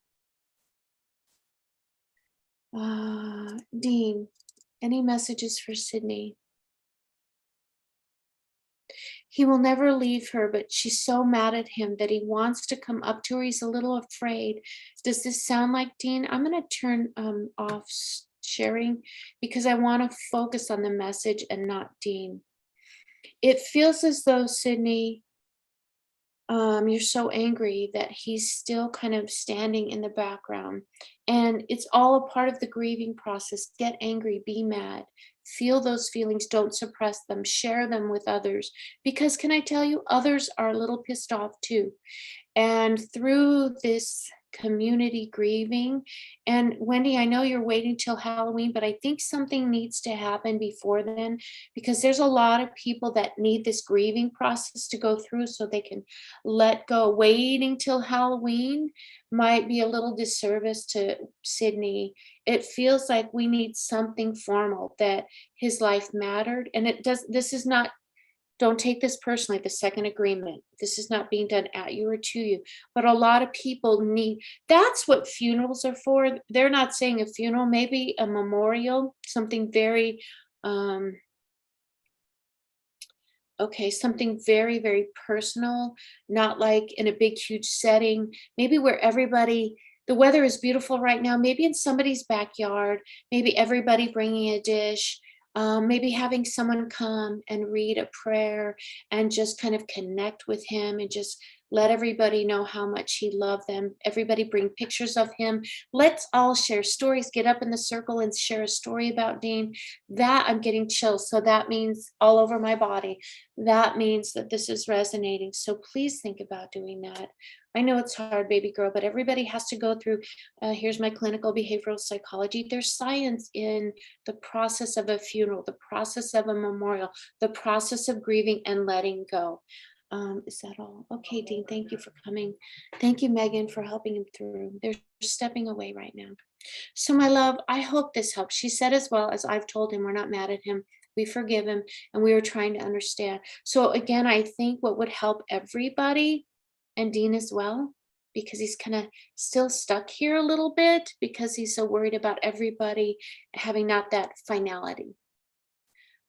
B: Dean, any messages for Sydney? He will never leave her, but she's so mad at him that he wants to come up to her. He's a little afraid. Does this sound like Dean? I'm going to turn off sharing because I want to focus on the message and not Dean. It feels as though, Sydney, you're so angry that he's still kind of standing in the background. And it's all a part of the grieving process. Get angry, be mad, feel those feelings, don't suppress them, share them with others. Because can I tell you, others are a little pissed off too. And through this community grieving, and Wendy, I know you're waiting till Halloween, but I think something needs to happen before then, because there's a lot of people that need this grieving process to go through so they can let go. Waiting till Halloween might be a little disservice to Sydney. It feels like we need something formal, that his life mattered. And this is not, don't take this personally, the second agreement. This is not being done at you or to you, but a lot of people need, that's what funerals are for. They're not saying a funeral, maybe a memorial, something very, something very, very personal, not like in a big, huge setting, maybe where everybody, the weather is beautiful right now, maybe in somebody's backyard, maybe everybody bringing a dish, maybe having someone come and read a prayer and just kind of connect with him and just let everybody know how much he loved them. Everybody bring pictures of him. Let's all share stories, get up in the circle and share a story about Dean. That, I'm getting chills. So that means all over my body. That means that this is resonating. So please think about doing that. I know it's hard, baby girl, but everybody has to go through, here's my clinical behavioral psychology. There's science in the process of a funeral, the process of a memorial, the process of grieving and letting go. Is that all? Okay, Dean, thank you for coming. Thank you, Megan, for helping him through. They're stepping away right now. So my love, I hope this helps. She said, as well as I've told him, we're not mad at him. We forgive him and we are trying to understand. So again, I think what would help everybody, and Dean as well, because he's kind of still stuck here a little bit because he's so worried about everybody having not that finality.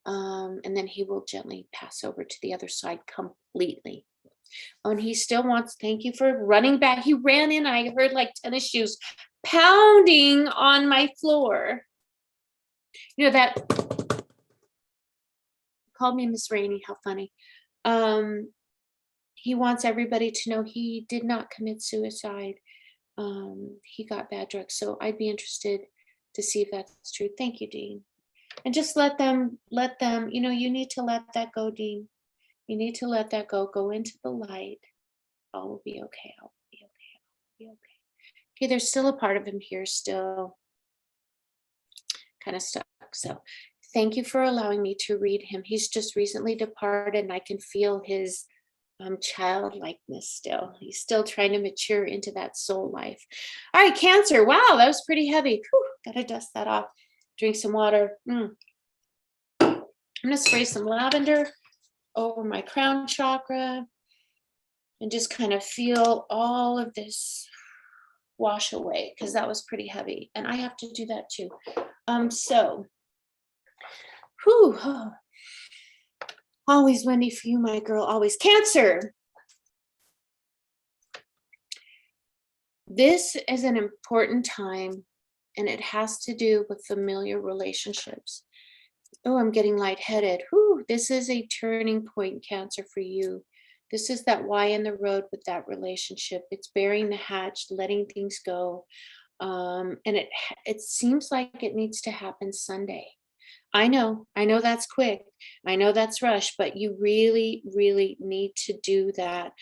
B: And then he will gently pass over to the other side completely. Oh, and he still wants, thank you for running back. He ran in, I heard like tennis shoes pounding on my floor. You know, that called me Miss Rainey, how funny. He wants everybody to know he did not commit suicide. He got bad drugs. So I'd be interested to see if that's true. Thank you, Dean. And just let them, you know, you need to let that go, Dean. You need to let that go. Go into the light. All will be okay. I'll be okay. I'll be okay. Okay, there's still a part of him here still kind of stuck. So thank you for allowing me to read him. He's just recently departed and I can feel his childlikeness still. He's still trying to mature into that soul life. All right, Cancer. Wow, that was pretty heavy. Whew, gotta dust that off. Drink some water. I'm gonna spray some lavender over my crown chakra and just kind of feel all of this wash away, because that was pretty heavy and I have to do that too. Always Wendy for you, my girl, always. Cancer. This is an important time and it has to do with familiar relationships. Oh, I'm getting lightheaded. This is a turning point, Cancer, for you. This is that Y in the road with that relationship. It's burying the hatch, letting things go. And it seems like it needs to happen Sunday. I know that's quick. I know that's rush, but you really, really need to do that.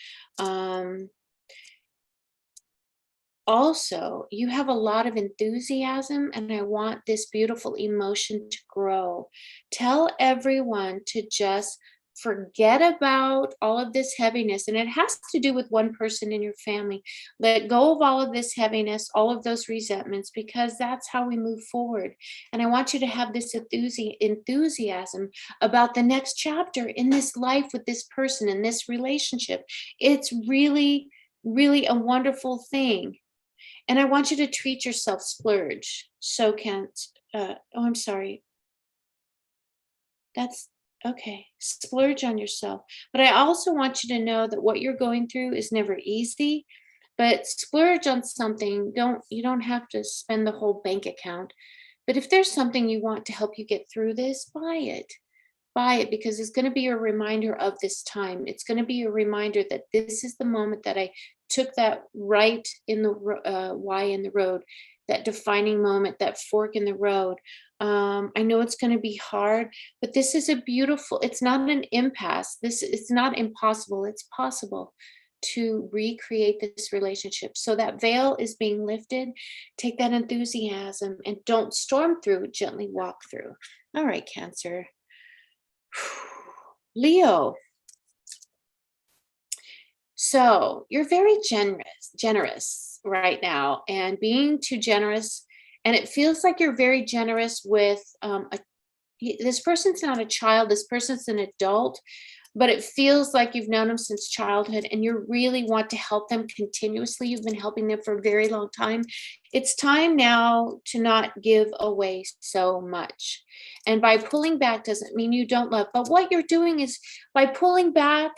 B: Also, you have a lot of enthusiasm, and I want this beautiful emotion to grow. Tell everyone to just forget about all of this heaviness, and it has to do with one person in your family. Let go of all of this heaviness, all of those resentments, because that's how we move forward. And I want you to have this enthusiasm about the next chapter in this life with this person, in this relationship. It's really, really a wonderful thing. And I want you to treat yourself, splurge. So can't, oh, I'm sorry. That's okay. Splurge on yourself. But I also want you to know that what you're going through is never easy, but splurge on something. You don't have to spend the whole bank account. But if there's something you want to help you get through this, buy it. Buy it, because it's going to be a reminder of this time. It's going to be a reminder that this is the moment that I took that right in the Y in the road, that defining moment, that fork in the road. I know it's going to be hard, but this is a beautiful, it's not an impasse. It's not impossible. It's possible to recreate this relationship. So that veil is being lifted. Take that enthusiasm and don't storm through, gently walk through. All right, Cancer. Leo. So you're very generous right now, and being too generous, and it feels like you're very generous with this person's not a child, this person's an adult, but it feels like you've known them since childhood and you really want to help them continuously. You've been helping them for a very long time. It's time now to not give away so much. And by pulling back doesn't mean you don't love, but what you're doing is by pulling back,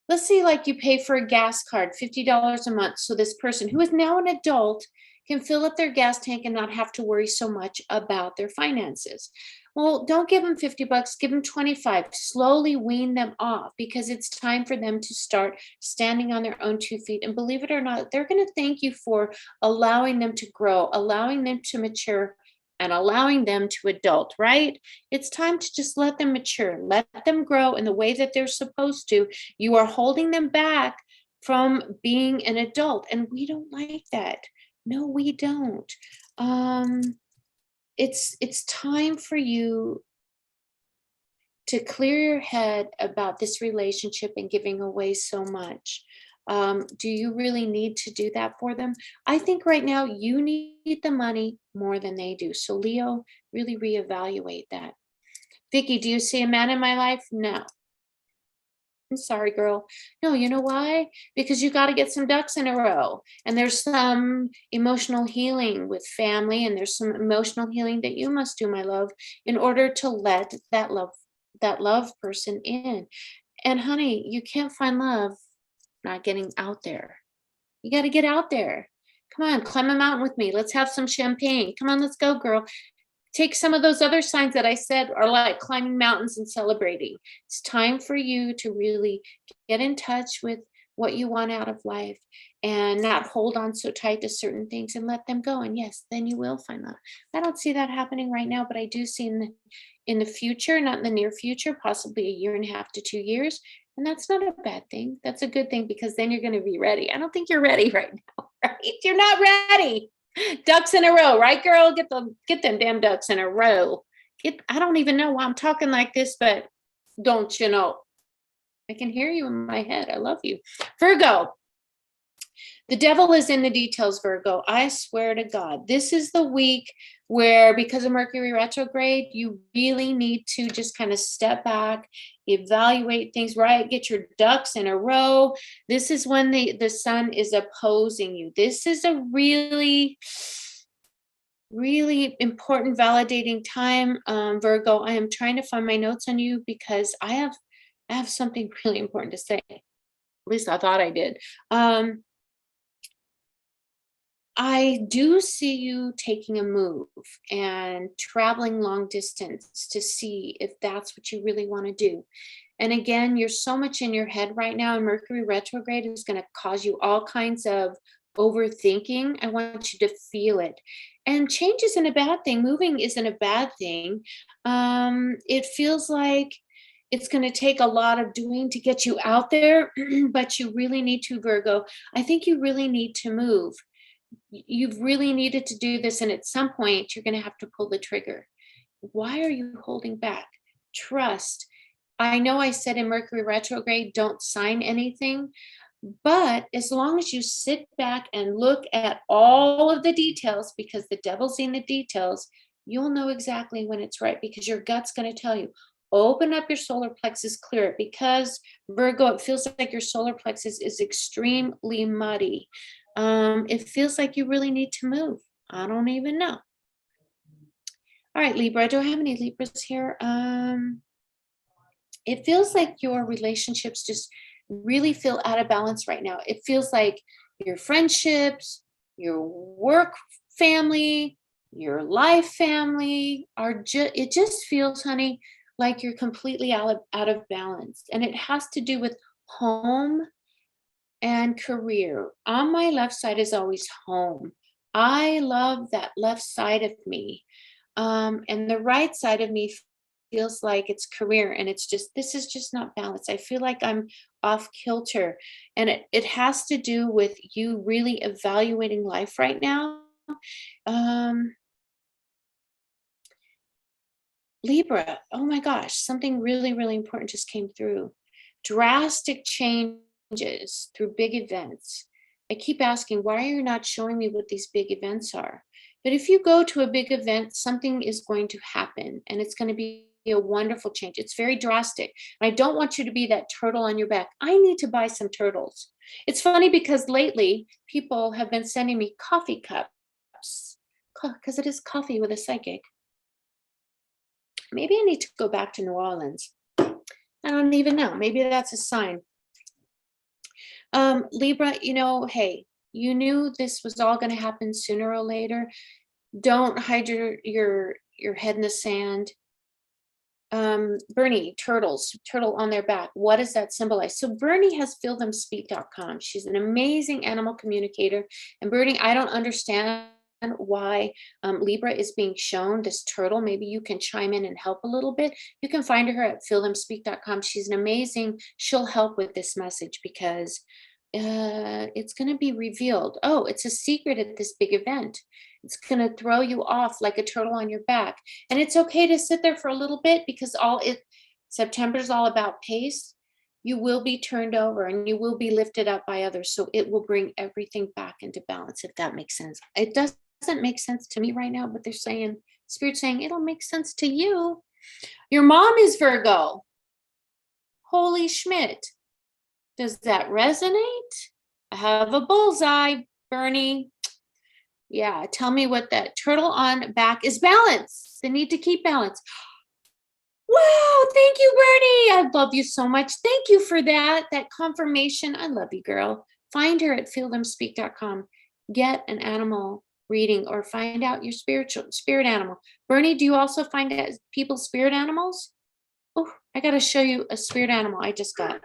B: let's say like you pay for a gas card, $50 a month. So this person who is now an adult can fill up their gas tank and not have to worry so much about their finances. Well, don't give them 50 bucks, give them 25. Slowly wean them off, because it's time for them to start standing on their own 2 feet. And believe it or not, they're going to thank you for allowing them to grow, allowing them to mature, and allowing them to adult, right? It's time to just let them mature, let them grow in the way that they're supposed to. You are holding them back from being an adult, and we don't like that. No, we don't. It's time for you to clear your head about this relationship and giving away so much. Do you really need to do that for them? I think right now you need the money more than they do. So Leo, really reevaluate that. Vicky, do you see a man in my life? No. I'm sorry, girl. No, you know why? Because you got to get some ducks in a row. And there's some emotional healing with family, and there's some emotional healing that you must do, my love, in order to let that love person in. And honey, you can't find love not getting out there. You got to get out there. Come on, climb a mountain with me. Let's have some champagne. Come on, let's go, girl. Take some of those other signs that I said are like climbing mountains and celebrating. It's time for you to really get in touch with what you want out of life and not hold on so tight to certain things and let them go. And yes, then you will find love. I don't see that happening right now, but I do see in the future, not in the near future, possibly a year and a half to 2 years. And that's not a bad thing. That's a good thing, because then you're going to be ready. I don't think you're ready right now, right? You're not ready. Ducks in a row, right, girl? Get them damn ducks in a row. I don't even know why I'm talking like this, but don't you know? I can hear you in my head. I love you. Virgo. The devil is in the details, Virgo. I swear to God, this is the week where, because of Mercury retrograde, you really need to just kind of step back, evaluate things, right? Get your ducks in a row. This is when the sun is opposing you. This is a really, really important, validating time, Virgo. I am trying to find my notes on you because I have something really important to say. At least I thought I did. I do see you taking a move and traveling long distance to see if that's what you really want to do. And again, you're so much in your head right now, and Mercury retrograde is going to cause you all kinds of overthinking. I want you to feel it. And change isn't a bad thing. Moving isn't a bad thing. It feels like it's going to take a lot of doing to get you out there, but you really need to, Virgo. I think you really need to move. You've really needed to do this, and at some point you're going to have to pull the trigger. Why are you holding back? Trust. I know I said in Mercury retrograde, don't sign anything, but as long as you sit back and look at all of the details, because the devil's in the details, you'll know exactly when it's right, because your gut's going to tell you, open up your solar plexus, clear it, because Virgo, it feels like your solar plexus is extremely muddy. It feels like you really need to move. I don't even know. All right, Libra, do I have any Libras here? It feels like your relationships just really feel out of balance right now. It feels like your friendships, your work family, your life family are just, it just feels, honey, like you're completely out of balance. And it has to do with home and career. On my left side is always home. I love that left side of me. And the right side of me feels like it's career, and it's just, this is just not balanced. I feel like I'm off kilter, and it has to do with you really evaluating life right now. Libra, oh my gosh, something really, really important just came through. Drastic changes through big events. I keep asking, why are you not showing me what these big events are? But if you go to a big event, something is going to happen, and it's going to be a wonderful change. It's very drastic. And I don't want you to be that turtle on your back. I need to buy some turtles. It's funny because lately people have been sending me coffee cups, because it is coffee with a psychic. Maybe I need to go back to New Orleans. I don't even know. Maybe that's a sign. Libra, hey, you knew this was all going to happen sooner or later. Don't hide your head in the sand. Bernie, turtle on their back. What does that symbolize? So Bernie has feelthemspeak.com. She's an amazing animal communicator. And Bernie, I don't understand why Libra is being shown this turtle. Maybe you can chime in and help a little bit. You can find her at feelthemspeak.com. She's an amazing, she'll help with this message, because it's going to be revealed. Oh, it's a secret at this big event. It's going to throw you off like a turtle on your back. And it's okay to sit there for a little bit, because September's all about pace. You will be turned over and you will be lifted up by others. So it will bring everything back into balance, if that makes sense. It doesn't make sense to me right now, but they're saying, Spirit's saying it'll make sense to you. Your mom is Virgo. Holy Schmidt. Does that resonate? I have a bullseye, Bernie. Yeah, tell me what that turtle on back is. Balance. They need to keep balance. Wow, thank you, Bernie. I love you so much. Thank you for that confirmation. I love you, girl. Find her at feelthemspeak.com. Get an animal reading, or find out your spirit animal. Bernie, do you also find out people's spirit animals? Oh, I got to show you a spirit animal I just got.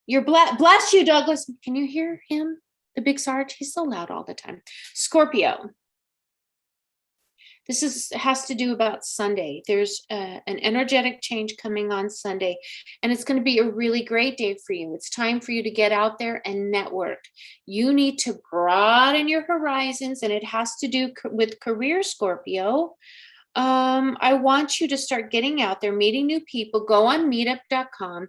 B: You're bless you, Douglas. Can you hear him? The big Sarge, he's so loud all the time. Scorpio. This has to do about Sunday. There's an energetic change coming on Sunday, and it's going to be a really great day for you. It's time for you to get out there and network. You need to broaden your horizons, and it has to do with career, Scorpio. I want you to start getting out there, meeting new people. Go on meetup.com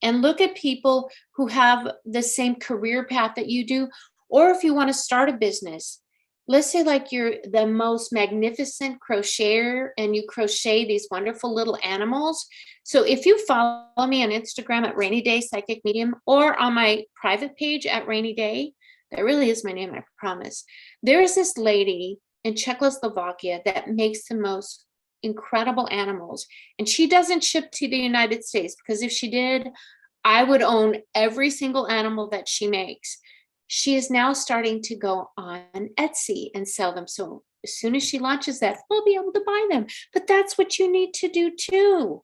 B: and look at people who have the same career path that you do. Or if you want to start a business, let's say like you're the most magnificent crocheter and you crochet these wonderful little animals. So if you follow me on Instagram at Rainy Day Psychic Medium, or on my private page at Rainy Day, that really is my name, I promise. There is this lady in Czechoslovakia that makes the most incredible animals. And she doesn't ship to the United States, because if she did, I would own every single animal that she makes. She is now starting to go on Etsy and sell them. So as soon as she launches that, we'll be able to buy them. But that's what you need to do too.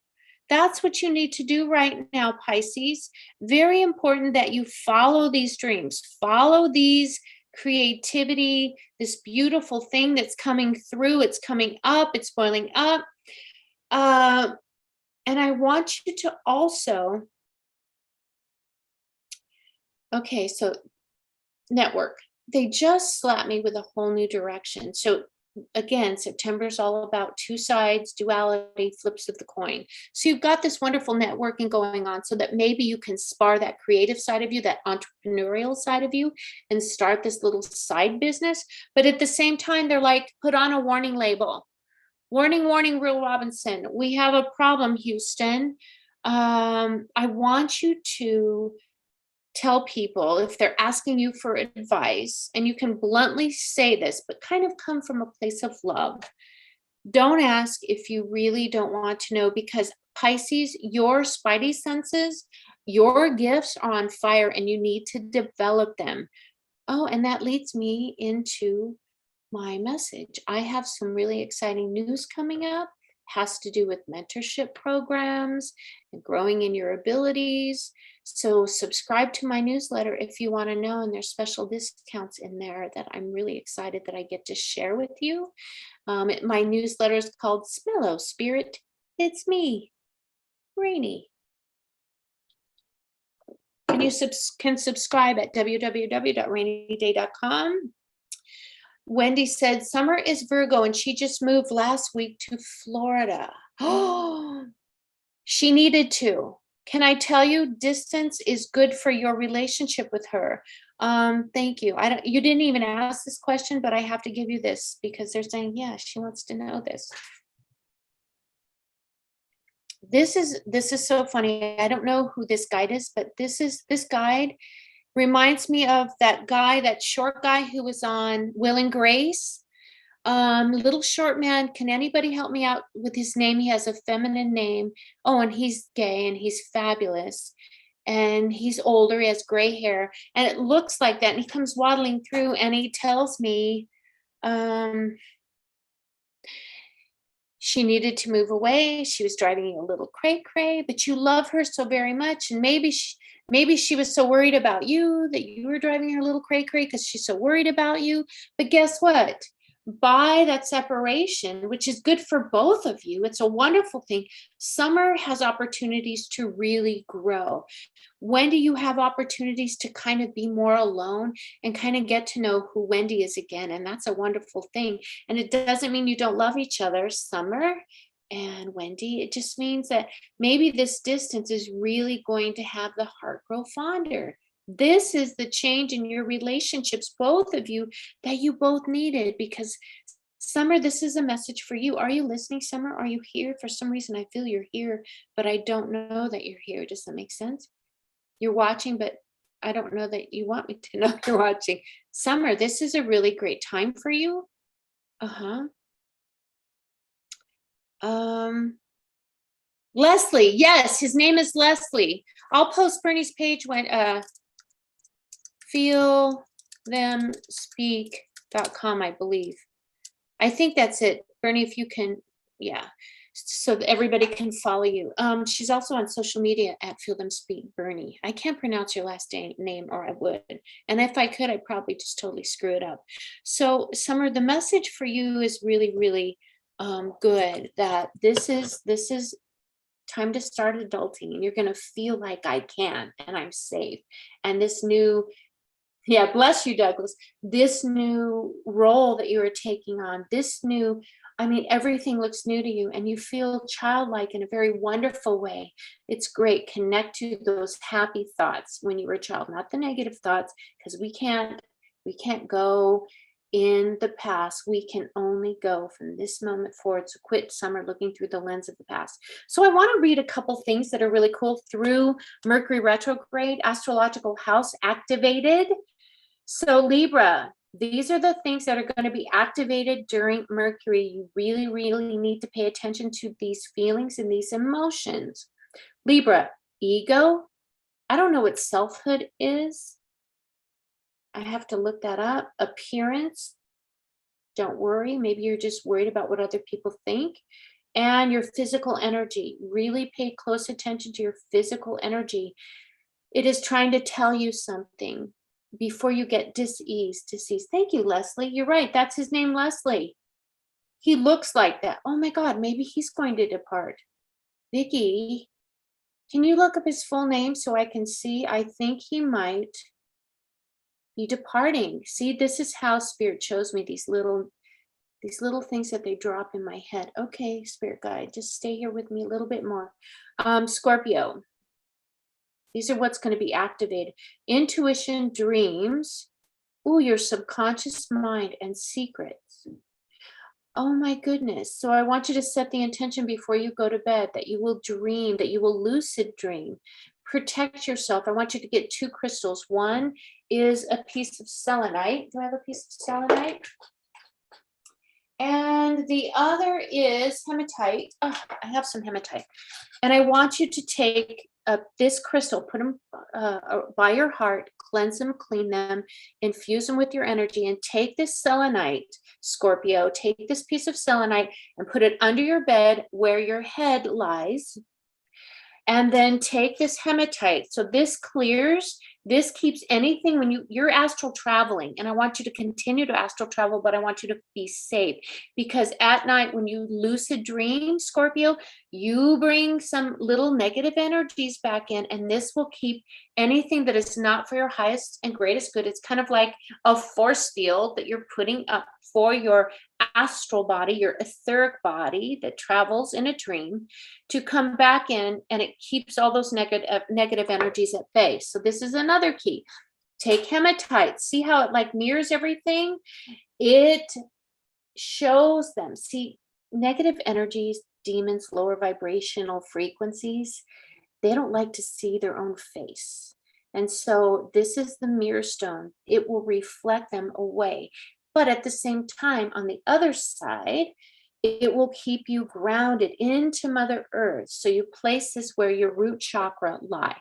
B: That's what you need to do right now, Pisces. Very important that you follow these dreams, follow these creativity, this beautiful thing that's coming through. It's coming up, it's boiling up. And I want you to also, okay, so network. they just slapped me with a whole new direction. So again, September is all about two sides, duality, flips of the coin. So you've got this wonderful networking going on so that maybe you can spar that creative side of you, that entrepreneurial side of you, and start this little side business. But at the same time, they're like, put on a warning label. Warning, warning, Real Robinson. We have a problem, Houston. I want you to tell people if they're asking you for advice, and you can bluntly say this, but kind of come from a place of love. Don't ask if you really don't want to know, because Pisces, your spidey senses, your gifts are on fire and you need to develop them. Oh, and that leads me into my message. I have some really exciting news coming up. Has to do with mentorship programs and growing in your abilities. So subscribe to my newsletter if you want to know, and there's special discounts in there that I'm really excited that I get to share with you. My newsletter is called Smillo Spirit. It's me, Rainey. And you can subscribe at www.rainyday.com. Wendy said, Summer is Virgo and she just moved last week to Florida. Oh, she needed to. Can I tell you, distance is good for your relationship with her. Thank you. You didn't even ask this question, but I have to give you this because they're saying, yeah, she wants to know this. This is so funny. I don't know who this guide is, but this guide reminds me of that guy, that short guy who was on Will and Grace. Little short man. Can anybody help me out with his name? He has a feminine name. Oh, and he's gay and he's fabulous. And he's older, he has gray hair, and it looks like that. And he comes waddling through and he tells me she needed to move away. She was driving you a little cray-cray, but you love her so very much. And maybe she was so worried about you that you were driving her a little cray-cray because she's so worried about you. But guess what? By that separation, which is good for both of you, it's a wonderful thing. Summer has opportunities to really grow. When do you have opportunities to kind of be more alone and kind of get to know who Wendy is again? And that's a wonderful thing. And it doesn't mean you don't love each other, Summer and Wendy. It just means that maybe this distance is really going to have the heart grow fonder. This is the change in your relationships, both of you, that you both needed. Because Summer, this is a message for you. Are you listening, Summer? Are you here? For some reason, I feel you're here, but I don't know that you're here. Does that make sense? You're watching, but I don't know that you want me to know you're watching. Summer, this is a really great time for you. Leslie, yes, his name is Leslie. I'll post Bernie's page when feelthemspeak.com, I believe. I think that's it. Bernie, if you can, yeah, so that everybody can follow you. She's also on social media at Feel Them Speak Bernie. I can't pronounce your last name, or I would. And if I could, I'd probably just totally screw it up. So Summer, the message for you is really, really good, that this is time to start adulting, and you're going to feel like I can, and I'm safe. And this new, yeah, bless you, Douglas, this new role that you are taking on, this new, I mean, everything looks new to you and you feel childlike in a very wonderful way. It's great. Connect to those happy thoughts when you were a child, not the negative thoughts, because we can't go in the past. We can only go from this moment forward. So quit, Summer, looking through the lens of the past. So I want to read a couple things that are really cool through Mercury retrograde, astrological house activated. So Libra, these are the things that are going to be activated during Mercury. You really, really need to pay attention to these feelings and these emotions. Libra, ego. I don't know what selfhood is. I have to look that up. Appearance. Don't worry. Maybe you're just worried about what other people think. And your physical energy. Really pay close attention to your physical energy. It is trying to tell you something before you get diseased. Thank you, Leslie. You're right. That's his name, Leslie. He looks like that. Oh my God, maybe he's going to depart. Vicky, can you look up his full name so I can see? I think he might. You departing. See, this is how Spirit shows me these little things that they drop in my head. Okay, Spirit guide, just stay here with me a little bit more. Scorpio. These are what's going to be activated. Intuition, dreams. Ooh, your subconscious mind and secrets. Oh my goodness. So I want you to set the intention before you go to bed that you will dream, that you will lucid dream. Protect yourself. I want you to get 2 crystals. One is a piece of selenite. Do I have a piece of selenite? And the other is hematite. Oh, I have some hematite. And I want you to take this crystal, put them by your heart, cleanse them, clean them, infuse them with your energy, and take this selenite, Scorpio, take this piece of selenite and put it under your bed where your head lies. And then take this hematite. So this clears, this keeps anything when you're astral traveling, and I want you to continue to astral travel, but I want you to be safe, because at night when you lucid dream, Scorpio, you bring some little negative energies back in, and this will keep anything that is not for your highest and greatest good. It's kind of like a force field that you're putting up for your astral body, your etheric body that travels in a dream, to come back in, and it keeps all those negative energies at bay. So this is another key. Take hematite. See how it like mirrors everything? It shows them. See, negative energies, demons, lower vibrational frequencies, they don't like to see their own face. And so this is the mirror stone. It will reflect them away. But at the same time, on the other side, it will keep you grounded into Mother Earth. So you place this where your root chakra lie.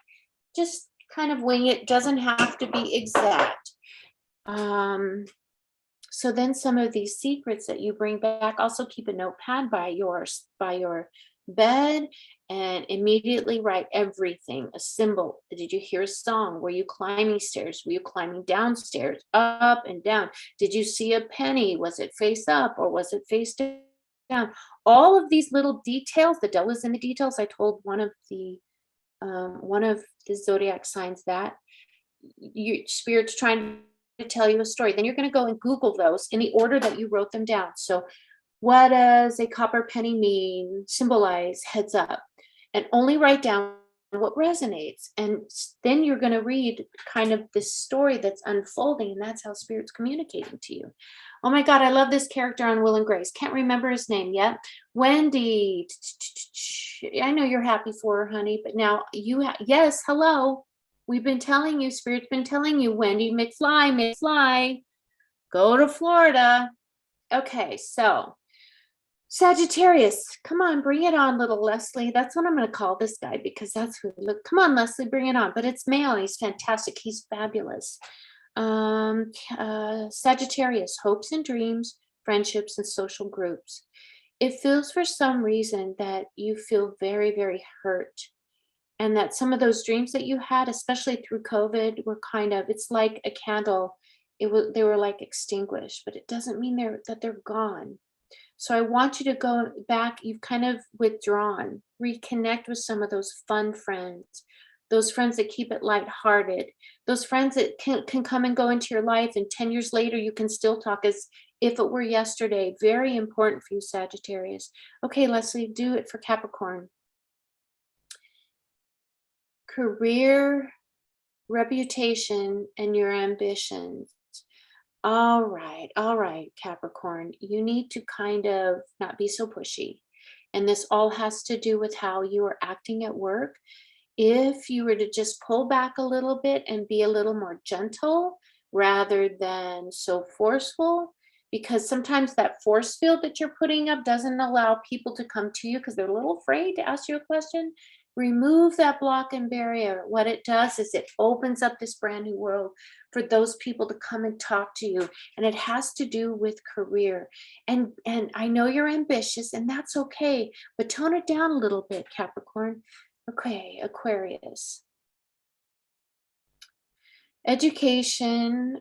B: Just kind of wing it. Doesn't have to be exact. So then some of these secrets that you bring back, also keep a notepad by your bed and immediately write everything. A symbol. Did you hear a song? Were you climbing stairs? Were you climbing downstairs, up and down? Did you see a penny? Was it face up or was it face down? All of these little details, the devil is in the details. I told one of the zodiac signs that your Spirit's trying to tell you a story. Then you're going to go and Google those in the order that you wrote them down. So what does a copper penny mean, symbolize, heads up? And only write down what resonates. And then you're going to read kind of this story that's unfolding, and that's how Spirit's communicating to you. Oh my God, I love this character on Will and Grace. Can't remember his name yet. Wendy. I know you're happy for her, honey, but now yes, hello. We've been telling you, Spirit's been telling you, Wendy, McFly, go to Florida. Okay, so Sagittarius, come on, bring it on, little Leslie. That's what I'm going to call this guy, because that's who, look, come on, Leslie, bring it on. But it's male, and he's fantastic. He's fabulous. Sagittarius, hopes and dreams, friendships, and social groups. It feels for some reason that you feel very, very hurt, and that some of those dreams that you had, especially through COVID, were kind of, it's like a candle. They were like extinguished, but it doesn't mean that they're gone. So I want you to go back. You've kind of withdrawn, reconnect with some of those fun friends, those friends that keep it lighthearted, those friends that can come and go into your life, and 10 years later, you can still talk as if it were yesterday. Very important for you, Sagittarius. Okay, Leslie, do it for Capricorn. Career, reputation, and your ambitions. All right, Capricorn. You need to kind of not be so pushy. And this all has to do with how you are acting at work. If you were to just pull back a little bit and be a little more gentle rather than so forceful, because sometimes that force field that you're putting up doesn't allow people to come to you because they're a little afraid to ask you a question. Remove that block and barrier. What it does is it opens up this brand new world for those people to come and talk to you. And it has to do with career. And I know you're ambitious, and that's okay, but tone it down a little bit, Capricorn. Okay, Aquarius. Education,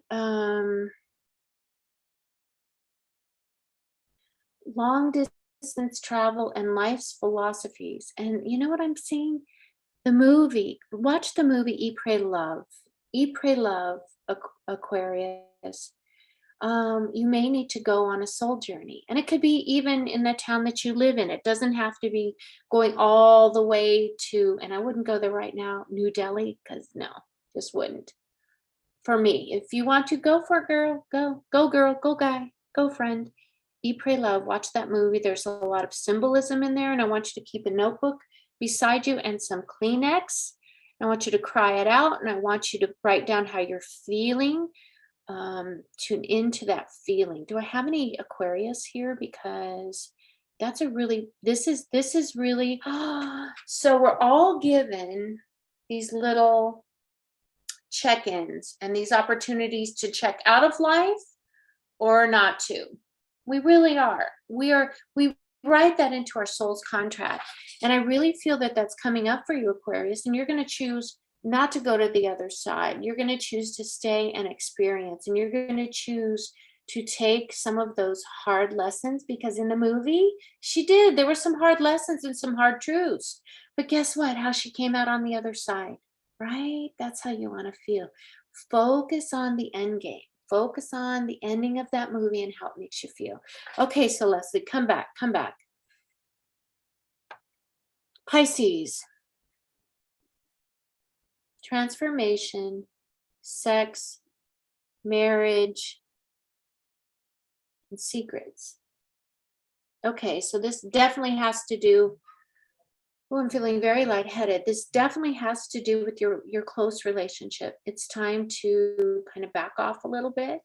B: long distance travel, and life's philosophies. And you know what I'm seeing? The movie, watch the movie Eat, Pray, Love. Eat, pray, love, Aquarius. You may need to go on a soul journey. And it could be even in the town that you live in. It doesn't have to be going all the way to, and I wouldn't go there right now, New Delhi, because no, just wouldn't. For me, if you want to go for it, girl, go. Go, girl, go, guy, go, friend. Eat, pray, love. Watch that movie. There's a lot of symbolism in there. And I want you to keep a notebook beside you and some Kleenex. I want you to cry it out. And I want you to write down how you're feeling. Tune into that feeling. Do I have any Aquarius here? Because that's a really, this is really, so we're all given these little check-ins and these opportunities to check out of life or not to. We really are. We write that into our soul's contract. And I really feel that that's coming up for you, Aquarius, and you're going to choose not to go to the other side. You're going to choose to stay and experience, and you're going to choose to take some of those hard lessons, because in the movie she did. There were some hard lessons and some hard truths, but guess what? How she came out on the other side, right? That's how you want to feel. Focus on the end game. Focus on the ending of that movie and how it makes you feel. Okay, so Leslie, come back. Pisces. Transformation, sex, marriage, and secrets. Okay, so this definitely has to do, oh, I'm feeling very lightheaded. This definitely has to do with your close relationship. It's time to kind of back off a little bit.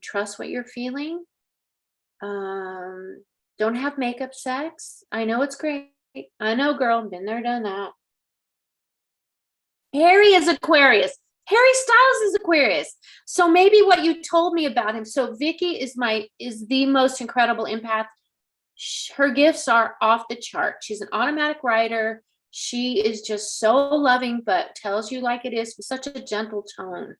B: Trust what you're feeling. Don't have makeup sex. I know it's great. I know, girl, been there, done that. Harry is Aquarius. Harry Styles is Aquarius. So maybe what you told me about him. So Vicky is the most incredible empath. Her gifts are off the chart. She's an automatic writer. She is just so loving, but tells you like it is with such a gentle tone.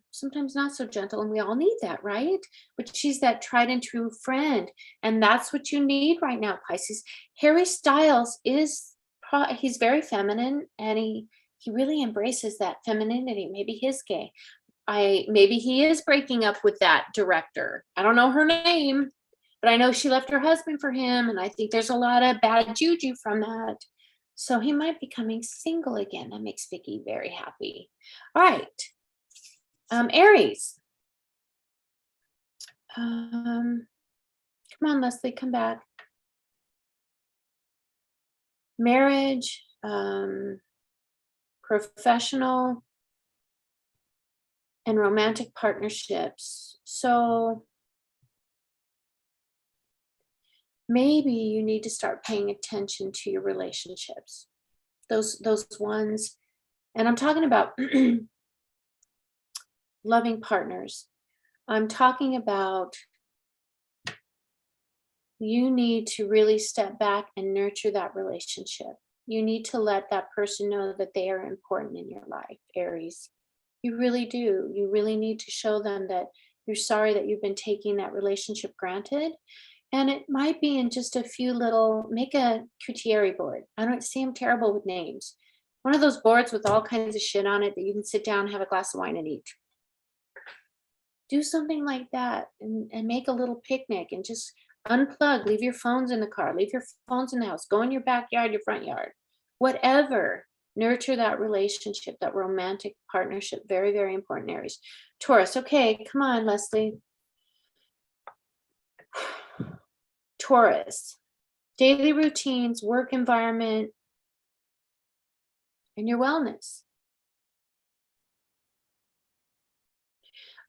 B: Sometimes not so gentle, and we all need that, right? But she's that tried and true friend, and that's what you need right now, Pisces. Harry Styles he's very feminine, and he really embraces that femininity. Maybe he's gay. Maybe he is breaking up with that director. I don't know her name, but I know she left her husband for him, and I think there's a lot of bad juju from that. So he might be coming single again. That makes Vicky very happy. All right. Aries. Come on, Leslie, come back. Marriage, professional, and romantic partnerships. So maybe you need to start paying attention to your relationships. Those ones, and I'm talking about loving partners. I'm talking about you need to really step back and nurture that relationship. You need to let that person know that they are important in your life, Aries. You really do. You really need to show them that you're sorry that you've been taking that relationship granted. And it might be in just a few make a Kutieri board. I don't see, I'm terrible with names. One of those boards with all kinds of shit on it that you can sit down, have a glass of wine and eat. Do something like that and make a little picnic and just unplug, leave your phones in the car, leave your phones in the house, go in your backyard, your front yard, whatever. Nurture that relationship, that romantic partnership. Very, very important, Aries. Taurus. Okay, come on, Leslie. Taurus. Daily routines, work environment, and your wellness.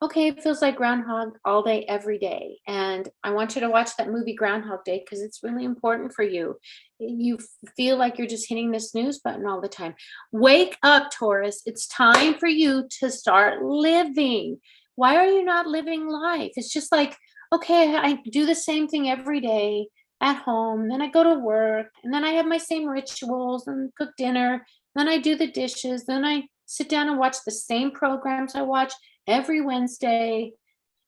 B: Okay, it feels like Groundhog all day, every day. And I want you to watch that movie Groundhog Day because it's really important for you. You feel like you're just hitting the snooze button all the time. Wake up, Taurus. It's time for you to start living. Why are you not living life? It's just like, okay, I do the same thing every day at home. Then I go to work, and then I have my same rituals and cook dinner. Then I do the dishes. Then I sit down and watch the same programs I watch every Wednesday.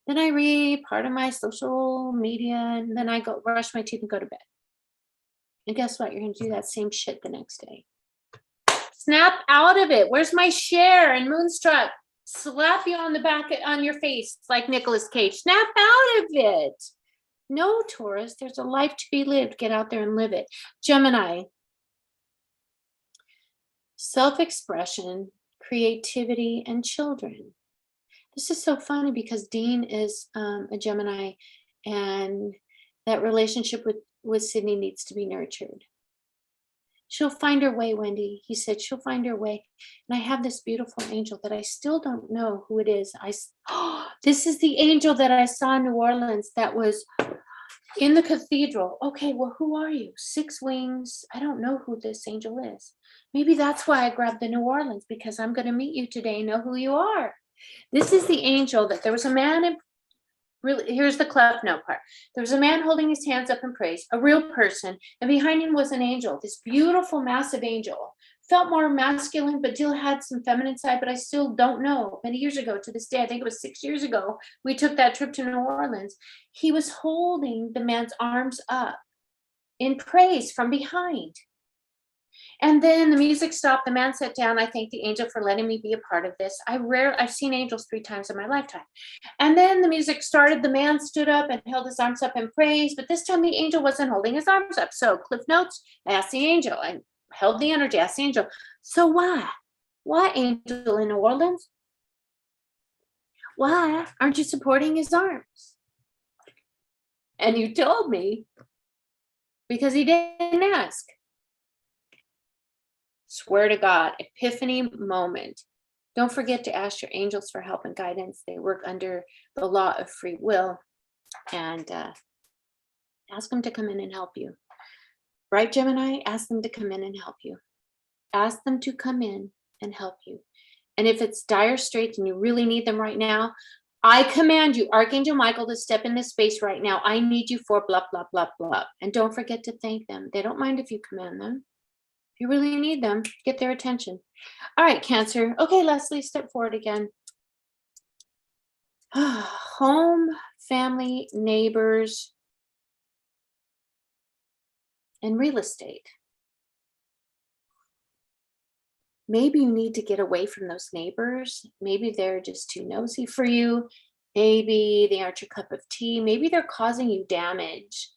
B: Then I read part of my social media, and then I go brush my teeth and go to bed. And guess what? You're going to do that same shit the next day. Snap out of it. Where's my share and Moonstruck? Slap you on the back on your face like Nicolas Cage. Snap out of it. No, Taurus, there's a life to be lived. Get out there and live it. Gemini, self-expression, creativity, and children. This is so funny because Dean is a Gemini, and that relationship with Sydney needs to be nurtured. She'll find her way, Wendy. He said she'll find her way. And I have this beautiful angel that I still don't know who it is. This is the angel that I saw in New Orleans that was in the cathedral. Okay, well, who are you? 6 wings. I don't know who this angel is. Maybe that's why I grabbed the New Orleans, because I'm going to meet you today and know who you are. This is the angel that there was a man in. Really, here's the cleft note part. There was a man holding his hands up in praise, a real person, and behind him was an angel, this beautiful, massive angel. Felt more masculine, but still had some feminine side, but I still don't know. Many years ago, to this day, I think it was 6 years ago, we took that trip to New Orleans. He was holding the man's arms up in praise from behind. And then the music stopped. The man sat down. I thank the angel for letting me be a part of this. I've seen angels 3 times in my lifetime. And then the music started. The man stood up and held his arms up in praise. But this time the angel wasn't holding his arms up. So Cliff Notes, I asked the angel. I held the energy. I asked the angel. So why? Why, angel in New Orleans? Why aren't you supporting his arms? And you told me because he didn't ask. Swear to God, epiphany moment. Don't forget to ask your angels for help and guidance. They work under the law of free will, and ask them to come in and help you. Right, Gemini? Ask them to come in and help you. Ask them to come in and help you. And if it's dire straits and you really need them right now, I command you, Archangel Michael, to step in this space right now. I need you for blah, blah, blah, blah. And don't forget to thank them. They don't mind if you command them. You really need them, get their attention. All right, Cancer. Okay, Leslie, step forward again. Home, family, neighbors, and real estate. Maybe you need to get away from those neighbors. Maybe they're just too nosy for you. Maybe they aren't your cup of tea. Maybe they're causing you damage.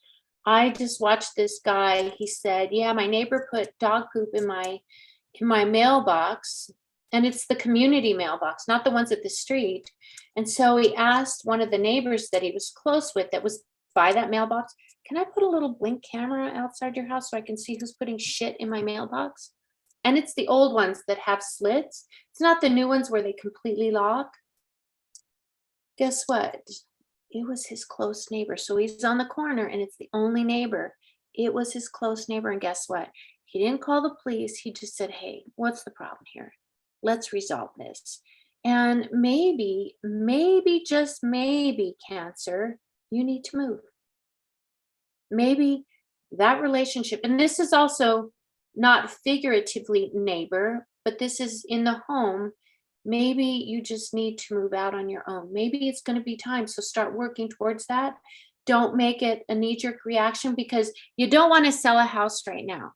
B: I just watched this guy. He said, yeah, my neighbor put dog poop in my mailbox, and it's the community mailbox, not the ones at the street. And so he asked one of the neighbors that he was close with that was by that mailbox, can I put a little blink camera outside your house so I can see who's putting shit in my mailbox? And it's the old ones that have slits. It's not the new ones where they completely lock. Guess what? It was his close neighbor. So he's on the corner and it's the only neighbor. It was his close neighbor. And guess what? He didn't call the police. He just said, hey, what's the problem here? Let's resolve this. And maybe, just maybe, Cancer, you need to move. Maybe that relationship, and this is also not figuratively neighbor, but this is in the home. Maybe you just need to move out on your own. Maybe it's going to be time. So start working towards that. Don't make it a knee-jerk reaction, because you don't want to sell a house right now.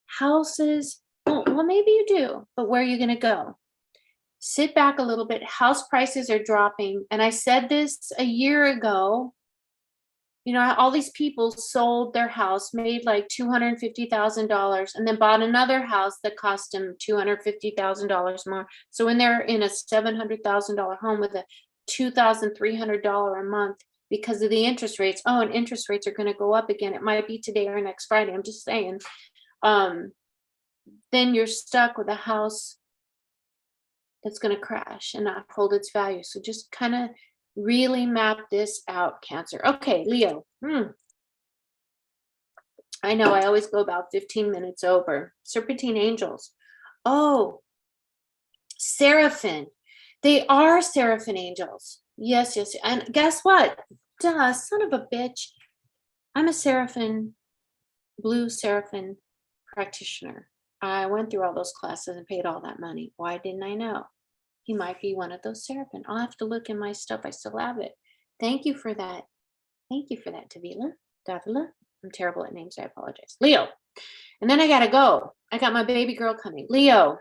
B: Houses, well, maybe you do, but where are you going to go? Sit back a little bit. House prices are dropping. And I said this a year ago. You know, all these people sold their house, made like $250,000, and then bought another house that cost them $250,000 more. So when they're in a $700,000 home with a $2,300 a month because of the interest rates, and interest rates are going to go up again. It might be today or next Friday. I'm just saying. Then you're stuck with a house that's going to crash and not hold its value. So just kind of really map this out, Cancer. Okay, Leo. I know I always go about 15 minutes over. Serpentine angels. Oh, Seraphim. They are Seraphim angels. Yes. And guess what? Duh, son of a bitch. I'm a Seraphim, blue Seraphim practitioner. I went through all those classes and paid all that money. Why didn't I know? He might be one of those Seraphim. I'll have to look in my stuff. I still have it. Thank you for that. Thank you for that, Davila. I'm terrible at names. I apologize. Leo. And then I got to go. I got my baby girl coming. Leo.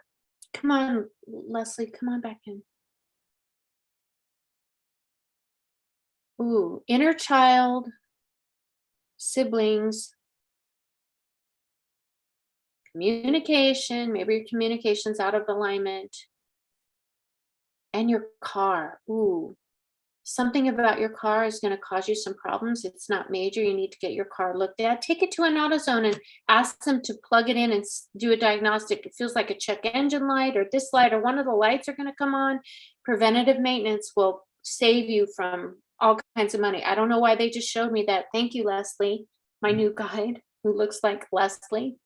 B: Come on, Leslie. Come on back in. Ooh, inner child, siblings, communication. Maybe your communication's out of alignment. And your car. Ooh, something about your car is going to cause you some problems. It's not major. You need to get your car looked at. Take it to an AutoZone and ask them to plug it in and do a diagnostic. It feels like a check engine light or this light or one of the lights are going to come on. Preventative maintenance will save you from all kinds of money. I don't know why they just showed me that. Thank you, Leslie, my new guide who looks like Leslie.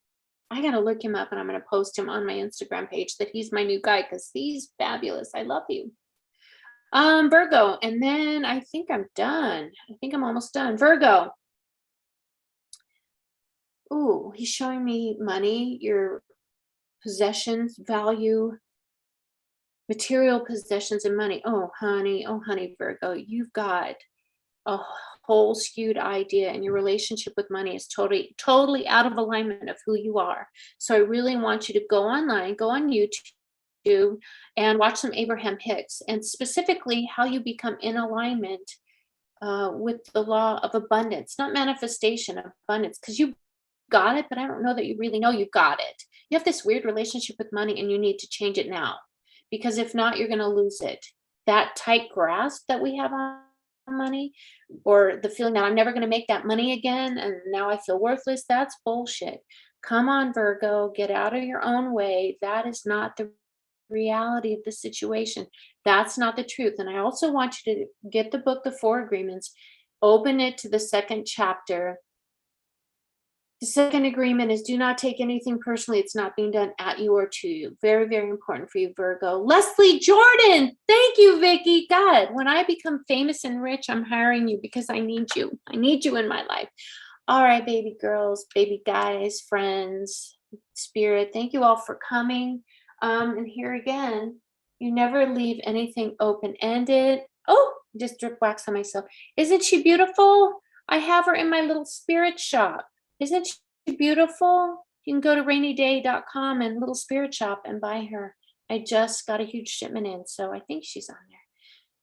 B: I got to look him up and I'm going to post him on my Instagram page that he's my new guy because he's fabulous. I love you. Virgo, and then I think I'm done. I think I'm almost done. Virgo. Ooh, he's showing me money, your possessions, value, material possessions and money. Oh, honey, Virgo, you've got a whole skewed idea and your relationship with money is totally out of alignment of who you are. So I really want you to go online, go on YouTube and watch some Abraham Hicks and specifically how you become in alignment with the law of abundance, not manifestation, abundance, because you got it, but I don't know that you really know you got it. You have this weird relationship with money and you need to change it now because if not, you're going to lose it. That tight grasp that we have on money or the feeling that I'm never going to make that money again and now I feel worthless, that's bullshit. Come on, Virgo, get out of your own way. That is not the reality of the situation. That's not the truth. And I also want you to get the book, The Four Agreements, open it to the second chapter. The second agreement is do not take anything personally. It's not being done at you or to you. Very, very important for you, Virgo. Leslie Jordon. Thank you, Vicky. God, when I become famous and rich, I'm hiring you because I need you. I need you in my life. All right, baby girls, baby guys, friends, spirit. Thank you all for coming. And here again, you never leave anything open-ended. Oh, just drip wax on myself. Isn't she beautiful? I have her in my little spirit shop. Isn't she beautiful? You can go to rainyday.com and little spirit shop and buy her. I just got a huge shipment in, so I think she's on there.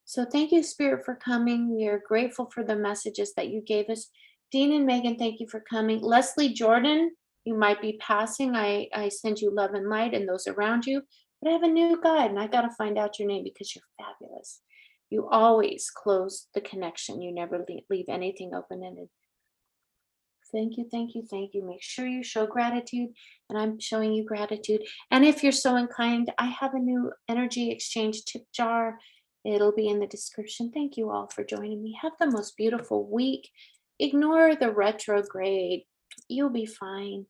B: So thank you, Spirit, for coming. We are grateful for the messages that you gave us. Dean and Megan, thank you for coming. Leslie Jordon, you might be passing. I send you love and light and those around you. But I have a new guide, and I got to find out your name because you're fabulous. You always close the connection. You never leave anything open-ended. Thank you, thank you, thank you. Make sure you show gratitude, and I'm showing you gratitude. And if you're so inclined, I have a new energy exchange tip jar. It'll be in the description. Thank you all for joining me. Have the most beautiful week. Ignore the retrograde. You'll be fine.